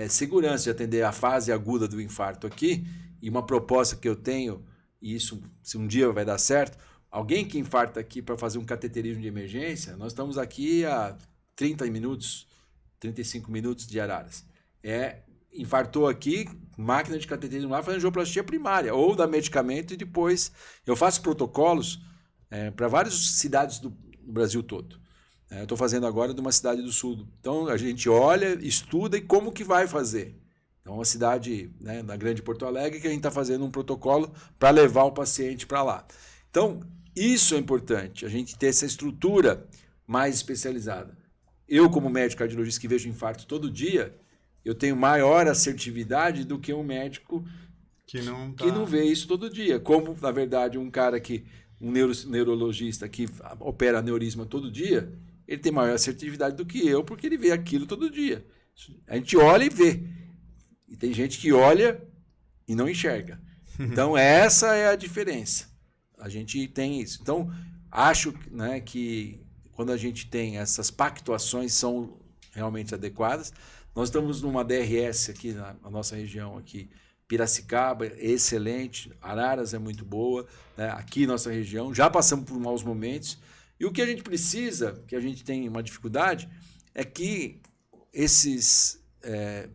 Speaker 3: Segurança de atender a fase aguda do infarto aqui. E uma proposta que eu tenho, e isso se um dia vai dar certo, alguém que infarta aqui para fazer um cateterismo de emergência, nós estamos aqui a 30 minutos, 35 minutos de Araras. Infartou aqui, máquina de cateterismo lá, faz angioplastia primária, ou dá medicamento e depois... Eu faço protocolos para várias cidades do Brasil todo. Eu estou fazendo agora de uma cidade do sul. Então, a gente olha, estuda e como que vai fazer. Então, uma cidade, né, na Grande Porto Alegre, que a gente está fazendo um protocolo para levar o paciente para lá. Então, isso é importante, a gente ter essa estrutura mais especializada. Eu, como médico cardiologista que vejo infarto todo dia, eu tenho maior assertividade do que um médico que não vê isso todo dia. Como, na verdade, um cara um neurologista que opera aneurisma todo dia, ele tem maior assertividade do que eu, porque ele vê aquilo todo dia. A gente olha e vê. E tem gente que olha e não enxerga. Então, essa é a diferença. A gente tem isso. Então, acho, né, que quando a gente tem essas pactuações são realmente adequadas. Nós estamos numa DRS aqui na nossa região, aqui, Piracicaba, excelente, Araras é muito boa, né, aqui nossa região, já passamos por maus momentos. E o que a gente precisa, que a gente tem uma dificuldade, é que esses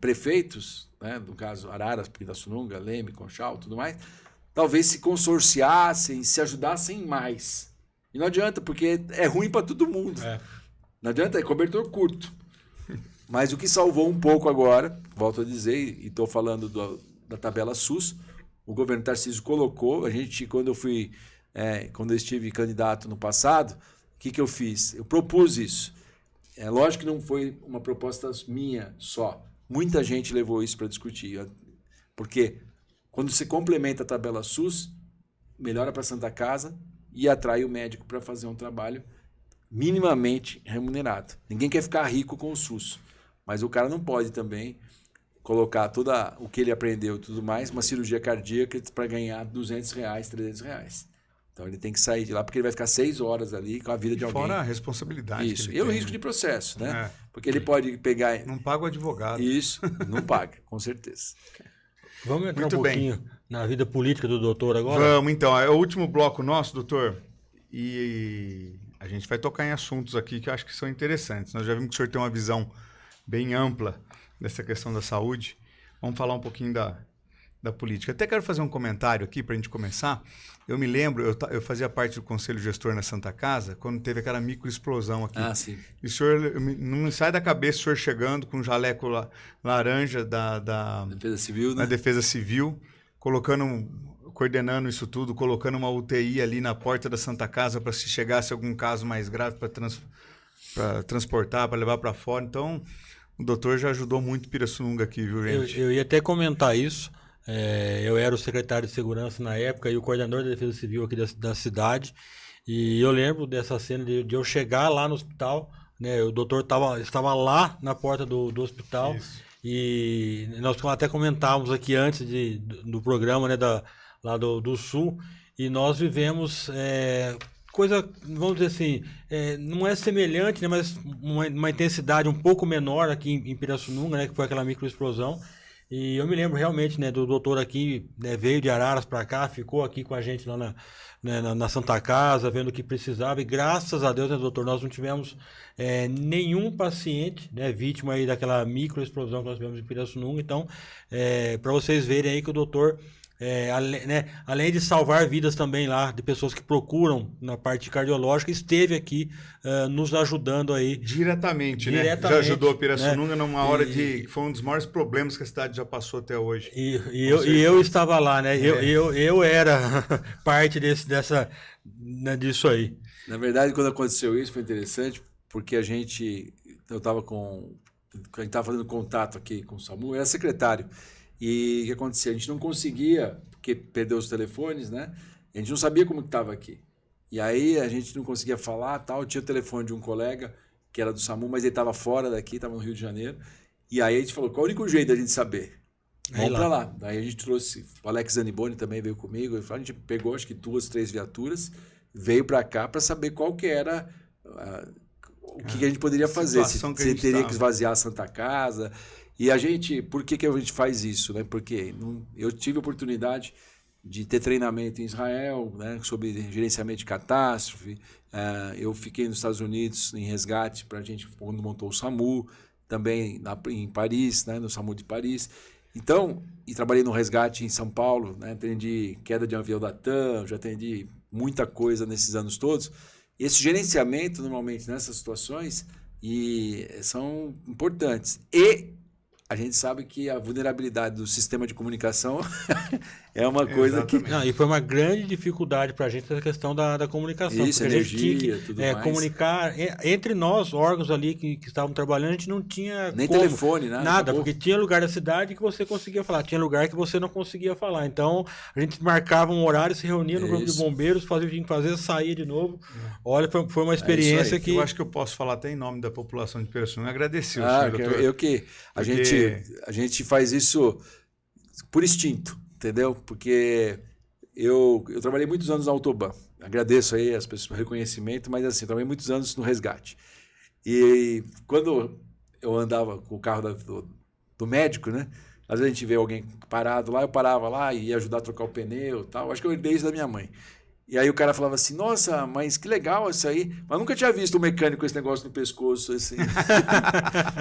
Speaker 3: prefeitos, né, no caso Araras, Pirassununga, Leme, Conchal, tudo mais, talvez se consorciassem, se ajudassem mais. E não adianta, porque é ruim para todo mundo. Não adianta, é cobertor curto. Mas o que salvou um pouco agora, volto a dizer, e estou falando da tabela SUS, o governo Tarcísio colocou, quando eu estive candidato no passado, o que eu fiz? Eu propus isso. É lógico que não foi uma proposta minha só. Muita gente levou isso para discutir. Porque quando você complementa a tabela SUS, melhora para a Santa Casa e atrai o médico para fazer um trabalho minimamente remunerado. Ninguém quer ficar rico com o SUS, mas o cara não pode também colocar todo o que ele aprendeu e tudo mais, uma cirurgia cardíaca para ganhar R$200, R$300. Então ele tem que sair de lá porque ele vai ficar 6 horas ali com a vida de alguém.
Speaker 2: Fora a responsabilidade.
Speaker 3: Isso. E o risco de processo, né? Porque ele pode pegar...
Speaker 2: Não paga o advogado.
Speaker 3: Isso, não paga, com certeza.
Speaker 1: Vamos entrar
Speaker 2: Muito
Speaker 1: um pouquinho
Speaker 2: bem
Speaker 1: na vida política do doutor agora?
Speaker 2: Vamos, então. É o último bloco nosso, doutor. E a gente vai tocar em assuntos aqui que eu acho que são interessantes. Nós já vimos que o senhor tem uma visão bem ampla dessa questão da saúde. Vamos falar um pouquinho da política. Até quero fazer um comentário aqui para a gente começar. Eu me lembro, eu fazia parte do Conselho Gestor na Santa Casa, quando teve aquela microexplosão aqui.
Speaker 3: Ah, sim.
Speaker 2: E o senhor, não me sai da cabeça o senhor chegando com um jaleco laranja da
Speaker 3: Defesa Civil, né?
Speaker 2: Na Defesa Civil, coordenando isso tudo, colocando uma UTI ali na porta da Santa Casa para se chegasse algum caso mais grave para transportar, para levar para fora. Então, o doutor já ajudou muito Pirassununga aqui, viu, gente?
Speaker 1: Eu ia até comentar isso. Eu era o secretário de segurança na época e o coordenador da Defesa Civil aqui da cidade. E eu lembro dessa cena de eu chegar lá no hospital, né? O doutor estava lá na porta do hospital. Isso. E nós até comentávamos aqui antes do programa, né, lá do Sul, e nós vivemos coisa, vamos dizer assim, não é semelhante, né, mas uma intensidade um pouco menor aqui em Pirassununga, né, que foi aquela microexplosão. E eu me lembro realmente, né, do doutor aqui, né, veio de Araras para cá, ficou aqui com a gente lá na Santa Casa, vendo o que precisava, e graças a Deus, né, doutor, nós não tivemos nenhum paciente, né, vítima aí daquela microexplosão que nós tivemos em Pirassununga. Então, para vocês verem aí que o doutor, além de salvar vidas também lá, de pessoas que procuram na parte cardiológica, esteve aqui nos ajudando aí.
Speaker 2: Diretamente, né? Já ajudou a Pirassununga, né? Numa hora que foi um dos maiores problemas que a cidade já passou até hoje.
Speaker 1: E eu estava lá, né? Eu era parte disso aí.
Speaker 3: Na verdade, quando aconteceu isso, foi interessante, porque a gente estava fazendo contato aqui com o SAMU, eu era secretário. E o que acontecia? A gente não conseguia, porque perdeu os telefones, né? A gente não sabia como estava aqui. E aí a gente não conseguia falar, tal. Tinha o telefone de um colega que era do SAMU, mas ele estava fora daqui, estava no Rio de Janeiro. E aí a gente falou, qual é o único jeito da gente saber? Vamos para lá. Daí a gente trouxe, o Alex Zaniboni também veio comigo. A gente pegou acho que 2, 3 viaturas, veio para cá para saber qual que era o que a gente poderia fazer. Se teria que esvaziar a Santa Casa. E a gente, por que a gente faz isso? Né? Porque eu tive a oportunidade de ter treinamento em Israel, né, sobre gerenciamento de catástrofe. Eu fiquei nos Estados Unidos em resgate para a gente, quando montou o SAMU, também em Paris, né, no SAMU de Paris. Então, e trabalhei no resgate em São Paulo, né, atendi queda de avião da TAM, já atendi muita coisa nesses anos todos. Esse gerenciamento, normalmente, nessas situações, são importantes. E a gente sabe que a vulnerabilidade do sistema de comunicação é uma coisa que...
Speaker 2: Exatamente.
Speaker 1: Não, e foi uma grande dificuldade para a gente essa questão da comunicação.
Speaker 3: Isso,
Speaker 1: porque a gente tinha
Speaker 3: energia,
Speaker 1: que
Speaker 3: tudo mais.
Speaker 1: comunicar entre nós, órgãos ali que estavam trabalhando, a gente não tinha
Speaker 3: Nem
Speaker 1: como,
Speaker 3: telefone, nada.
Speaker 1: nada,
Speaker 3: Acabou.
Speaker 1: porque tinha lugar da cidade que você conseguia falar, tinha lugar que você não conseguia falar. Então, a gente marcava um horário, se reunia no grupo de
Speaker 3: Isso.
Speaker 1: bombeiros, fazia o que tinha que fazer, saía de novo. Olha, foi uma
Speaker 3: isso
Speaker 1: experiência
Speaker 3: aí.
Speaker 1: que...
Speaker 2: Eu acho que eu posso falar até em nome da população de Pirassununga. Agradecer o
Speaker 3: Ah,
Speaker 2: senhor, doutor.
Speaker 3: A gente faz isso por instinto, entendeu? Porque eu trabalhei muitos anos na Autoban. Agradeço aí as pessoas pelo reconhecimento, mas assim, trabalhei muitos anos no resgate. E quando eu andava com o carro do médico, né? Às vezes a gente vê alguém parado lá, eu parava lá e ia ajudar a trocar o pneu e tal. Acho que eu herdei isso da minha mãe. E aí o cara falava assim, nossa, mas que legal isso aí. Mas nunca tinha visto um mecânico com esse negócio no pescoço, assim.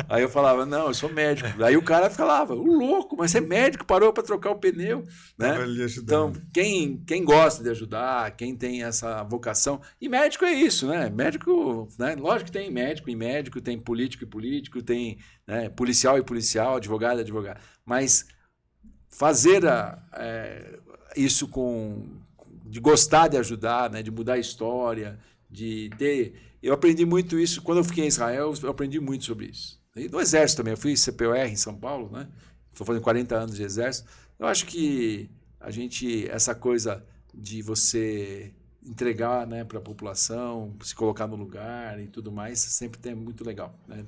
Speaker 3: Aí eu falava, não, eu sou médico. Aí o cara falava, o louco, mas você é médico, parou para trocar o pneu. Né? Então, quem gosta de ajudar, quem tem essa vocação... E médico é isso, né? Médico, né? Lógico que tem médico e médico, tem político e político, tem, né, policial e policial, advogado e advogado. Mas fazer isso de gostar de ajudar, né, de mudar a história, de ter... Eu aprendi muito isso, quando eu fiquei em Israel, eu aprendi muito sobre isso. E no Exército também, eu fui CPOR em São Paulo, né? Estou fazendo 40 anos de Exército. Eu acho que essa coisa de você entregar, né, para a população, se colocar no lugar e tudo mais, sempre tem muito legal. Né?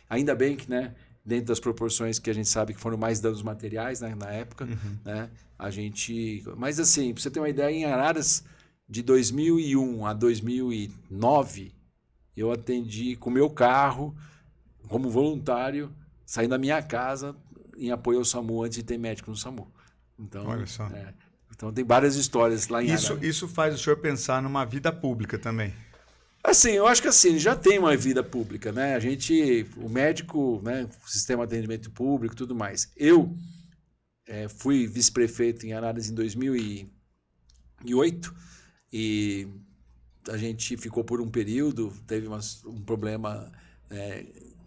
Speaker 3: Ainda bem que, né, dentro das proporções que a gente sabe que foram mais danos materiais, né, na época, né, mas assim, para você ter uma ideia, em Araras, de 2001 a 2009, eu atendi com meu carro, como voluntário, saindo da minha casa, em apoio ao SAMU, antes de ter médico no SAMU. Então,
Speaker 2: olha só.
Speaker 3: Então tem várias histórias lá em Araras.
Speaker 2: Isso faz o senhor pensar numa vida pública também.
Speaker 3: Assim, eu acho que assim, já tem uma vida pública, né? O médico, né, o sistema de atendimento público, tudo mais. Eu fui vice-prefeito em Araras em 2008 e a gente ficou por um período, teve um problema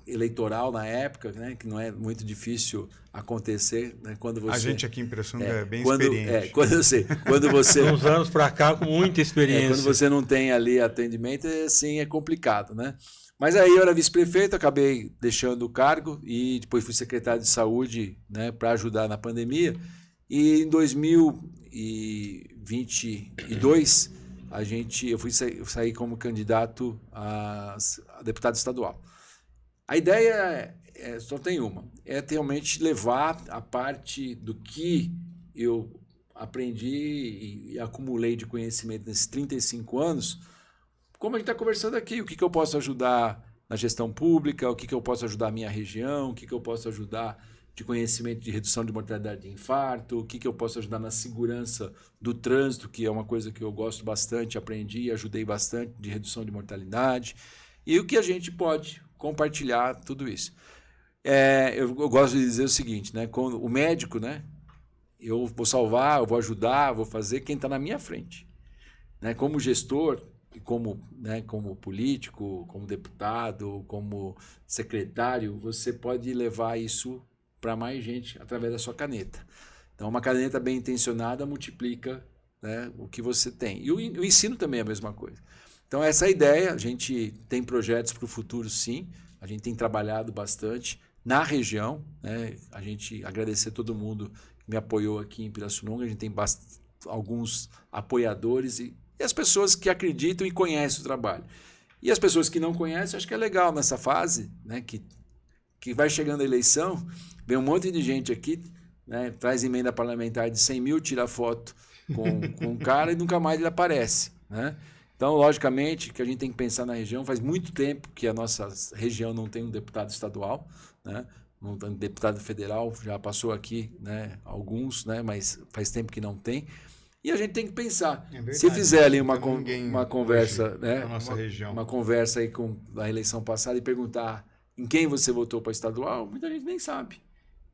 Speaker 3: eleitoral na época, né, que não é muito difícil acontecer, né, quando você...
Speaker 2: A gente aqui em Pirassununga é bem experiente.
Speaker 3: Quando você
Speaker 1: uns anos para cá, com muita experiência.
Speaker 3: Quando você não tem ali atendimento, assim, é complicado, né? Mas aí eu era vice-prefeito, acabei deixando o cargo e depois fui secretário de saúde, né, para ajudar na pandemia. E em 2022, eu saí como candidato a deputado estadual. A ideia só tem uma, é realmente levar a parte do que eu aprendi e acumulei de conhecimento nesses 35 anos, como a gente está conversando aqui, o que eu posso ajudar na gestão pública, o que eu posso ajudar a minha região, o que eu posso ajudar de conhecimento de redução de mortalidade de infarto, o que eu posso ajudar na segurança do trânsito, que é uma coisa que eu gosto bastante, aprendi e ajudei bastante de redução de mortalidade, e o que a gente pode compartilhar tudo isso. Eu gosto de dizer o seguinte, né? Quando o médico, né? Eu vou salvar, eu vou ajudar, vou fazer quem está na minha frente. Né? Como gestor, como político, como deputado, como secretário, você pode levar isso para mais gente através da sua caneta. Então, uma caneta bem intencionada multiplica, né, o que você tem. E o ensino também é a mesma coisa. Então, essa é a ideia. A gente tem projetos para o futuro, sim. A gente tem trabalhado bastante na região. Né? A gente agradecer a todo mundo que me apoiou aqui em Pirassununga. A gente tem alguns apoiadores e as pessoas que acreditam e conhecem o trabalho. E as pessoas que não conhecem, acho que é legal nessa fase, né, que vai chegando a eleição, vem um monte de gente aqui, né, traz emenda parlamentar de 100 mil, tira foto com um cara e nunca mais ele aparece. Né? Então, logicamente, que a gente tem que pensar na região. Faz muito tempo que a nossa região não tem um deputado estadual, né? Não tem um deputado federal, já passou aqui, né, alguns, né, mas faz tempo que não tem. E a gente tem que pensar.
Speaker 2: Verdade,
Speaker 3: se fizer ali uma
Speaker 2: hoje,
Speaker 3: conversa, né,
Speaker 2: na nossa região.
Speaker 3: uma conversa aí com a eleição passada e perguntar em quem você votou para estadual, muita gente nem sabe.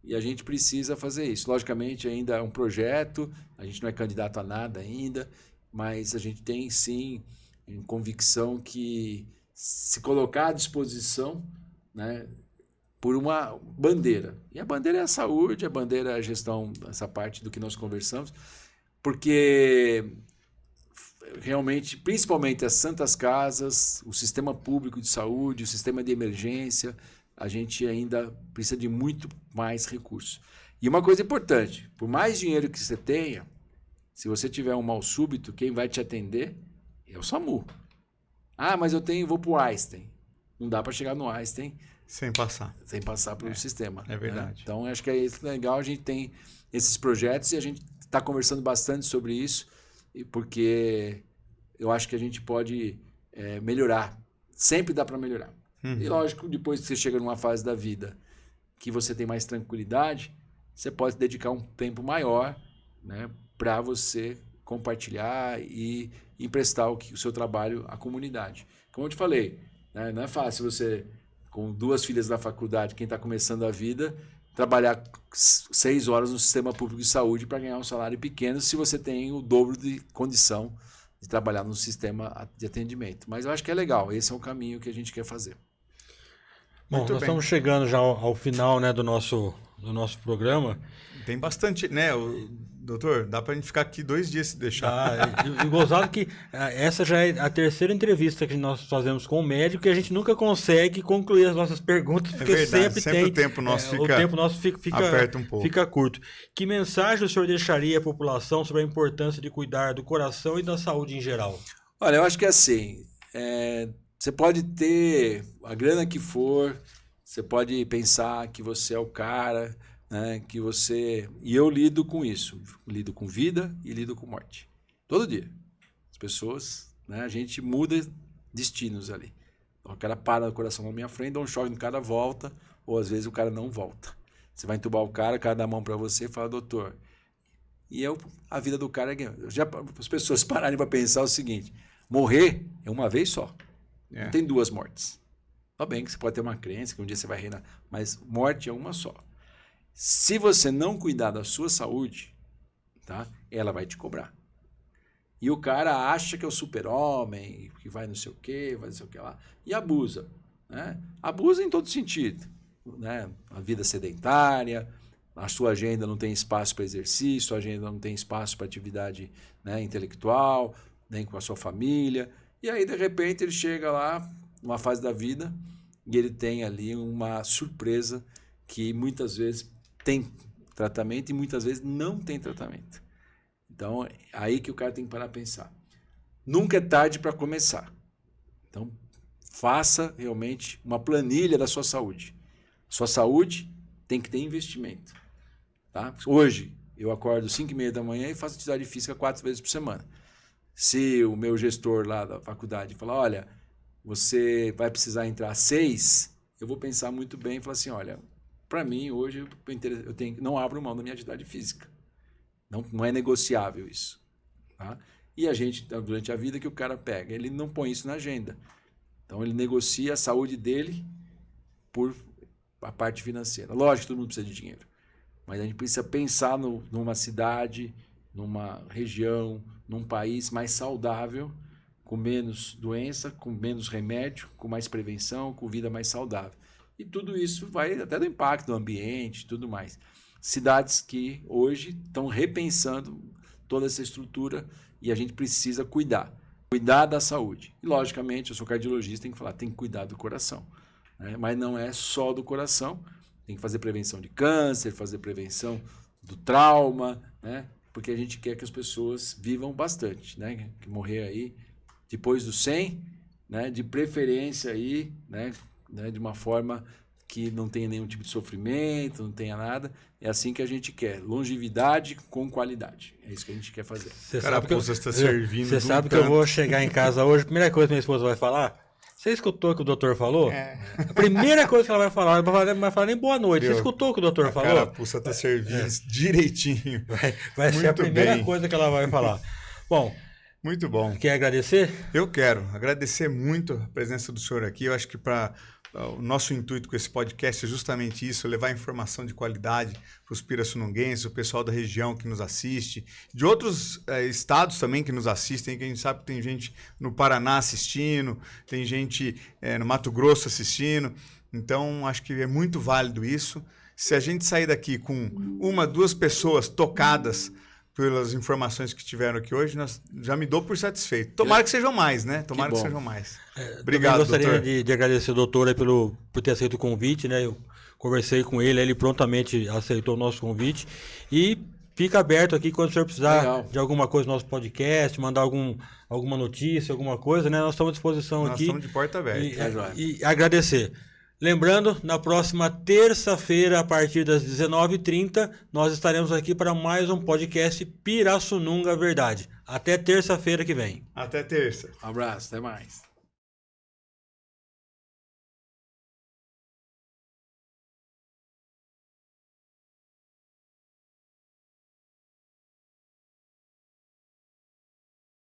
Speaker 3: E a gente precisa fazer isso. Logicamente, ainda é um projeto, a gente não é candidato a nada ainda, mas a gente tem sim em convicção que se colocar à disposição, né, por uma bandeira. E a bandeira é a saúde, a bandeira é a gestão, essa parte do que nós conversamos, porque realmente, principalmente as santas casas, o sistema público de saúde, o sistema de emergência, a gente ainda precisa de muito mais recursos. E uma coisa importante, por mais dinheiro que você tenha, se você tiver um mal súbito, quem vai te atender é o SAMU. Ah, mas vou para o Einstein. Não dá para chegar no Einstein
Speaker 2: Sem passar.
Speaker 3: sem passar pelo sistema.
Speaker 2: É verdade.
Speaker 3: Né? Então, acho que é legal, a gente tem esses projetos e a gente está conversando bastante sobre isso, porque eu acho que a gente pode melhorar. Sempre dá para melhorar. E lógico, depois que você chega numa fase da vida que você tem mais tranquilidade, você pode dedicar um tempo maior, né, para você compartilhar e emprestar o seu trabalho à comunidade. Como eu te falei, né, não é fácil você, com 2 filhas da faculdade, quem está começando a vida, trabalhar 6 horas no sistema público de saúde para ganhar um salário pequeno se você tem o dobro de condição de trabalhar no sistema de atendimento. Mas eu acho que é legal, esse é o caminho que a gente quer fazer.
Speaker 1: Bom,
Speaker 2: Muito
Speaker 1: nós
Speaker 2: bem.
Speaker 1: estamos chegando já ao final, né, do nosso programa.
Speaker 2: Tem bastante, né, doutor? Dá pra gente ficar aqui 2 dias se deixar.
Speaker 1: E gozado que essa já é a 3ª entrevista que nós fazemos com o médico e a gente nunca consegue concluir as nossas perguntas, porque
Speaker 2: verdade, sempre
Speaker 1: tem...
Speaker 2: o tempo nosso fica aperta um pouco.
Speaker 1: Fica curto. Que mensagem o senhor deixaria à população sobre a importância de cuidar do coração e da saúde em geral?
Speaker 3: Olha, eu acho que é assim, você pode ter a grana que for, você pode pensar que você é o cara, né, que você... E eu lido com isso, lido com vida e lido com morte. Todo dia. As pessoas, né, a gente muda destinos ali. Então, o cara para o coração na minha frente, dá um choque no cara, volta, ou às vezes o cara não volta. Você vai entubar o cara dá a mão para você e fala, doutor... E a vida do cara... Já as pessoas pararem para pensar o seguinte, morrer é uma vez só. Não tem 2 mortes. Tá bem que você pode ter uma crença que um dia você vai reinar, mas morte é uma só. Se você não cuidar da sua saúde, tá? Ela vai te cobrar. E o cara acha que é o super-homem, que vai não sei o quê, vai não sei o que lá, e abusa. Né? Abusa em todo sentido. Né? A vida sedentária, a sua agenda não tem espaço para exercício, a agenda não tem espaço para atividade, né, intelectual, nem com a sua família. E aí, de repente, ele chega lá, numa fase da vida, e ele tem ali uma surpresa que muitas vezes tem tratamento e muitas vezes não tem tratamento. Então, é aí que o cara tem que parar a pensar. Nunca é tarde para começar. Então, faça realmente uma planilha da sua saúde. Sua saúde tem que ter investimento. Tá? Hoje, eu acordo 5h30 da manhã e faço atividade física 4 vezes por semana. Se o meu gestor lá da faculdade falar, olha, você vai precisar entrar às 6, eu vou pensar muito bem e falar assim, olha, para mim, hoje, não abro mão da minha atividade física. Não é negociável isso. Tá? E a gente, durante a vida, que o cara pega, ele não põe isso na agenda. Então, ele negocia a saúde dele por a parte financeira. Lógico que todo mundo precisa de dinheiro. Mas a gente precisa pensar numa cidade, numa região, num país mais saudável, com menos doença, com menos remédio, com mais prevenção, com vida mais saudável. E tudo isso vai até do impacto do ambiente e tudo mais. Cidades que hoje estão repensando toda essa estrutura e a gente precisa cuidar da saúde. E, logicamente, eu sou cardiologista, tem que falar, tem que cuidar do coração. Né? Mas não é só do coração, tem que fazer prevenção de câncer, fazer prevenção do trauma, né? Porque a gente quer que as pessoas vivam bastante, né? Que morrer aí depois dos 100, né? De preferência aí, né? De uma forma que não tenha nenhum tipo de sofrimento, não tenha nada. É assim que a gente quer, longevidade com qualidade. É isso que a gente quer fazer.
Speaker 1: Você sabe que
Speaker 2: você
Speaker 1: sabe que eu vou chegar em casa hoje, a primeira coisa que minha esposa vai falar, você escutou o que o doutor falou? A primeira coisa que ela vai falar, não vai falar nem boa noite. Você escutou o que o doutor falou?
Speaker 2: A carapuça tá servindo direitinho.
Speaker 1: Vai ser a primeira coisa que ela vai falar. Bom,
Speaker 2: muito bom.
Speaker 1: Quer agradecer?
Speaker 2: Eu quero agradecer muito a presença do senhor aqui. Eu acho que para o nosso intuito com esse podcast é justamente isso, levar informação de qualidade para os pirassununguenses, o pessoal da região que nos assiste, de outros estados também que nos assistem, que a gente sabe que tem gente no Paraná assistindo, tem gente no Mato Grosso assistindo. Então, acho que é muito válido isso. Se a gente sair daqui com 1, 2 pessoas tocadas pelas informações que tiveram aqui hoje, já me dou por satisfeito. Tomara que sejam mais, né? Tomara que sejam mais. Obrigado,
Speaker 1: gostaria
Speaker 2: doutor.
Speaker 1: de agradecer o doutor aí por ter aceito o convite, né? Eu conversei com ele prontamente aceitou o nosso convite. E fica aberto aqui quando o senhor precisar de alguma coisa no nosso podcast, mandar alguma notícia, alguma coisa, né? Nós estamos à disposição aqui.
Speaker 2: Nós estamos de porta aberta.
Speaker 1: E agradecer. Lembrando, na próxima terça-feira, a partir das 19h30, nós estaremos aqui para mais um podcast Pirassununga Verdade. Até terça-feira que vem.
Speaker 2: Até terça.
Speaker 3: Um abraço, até mais.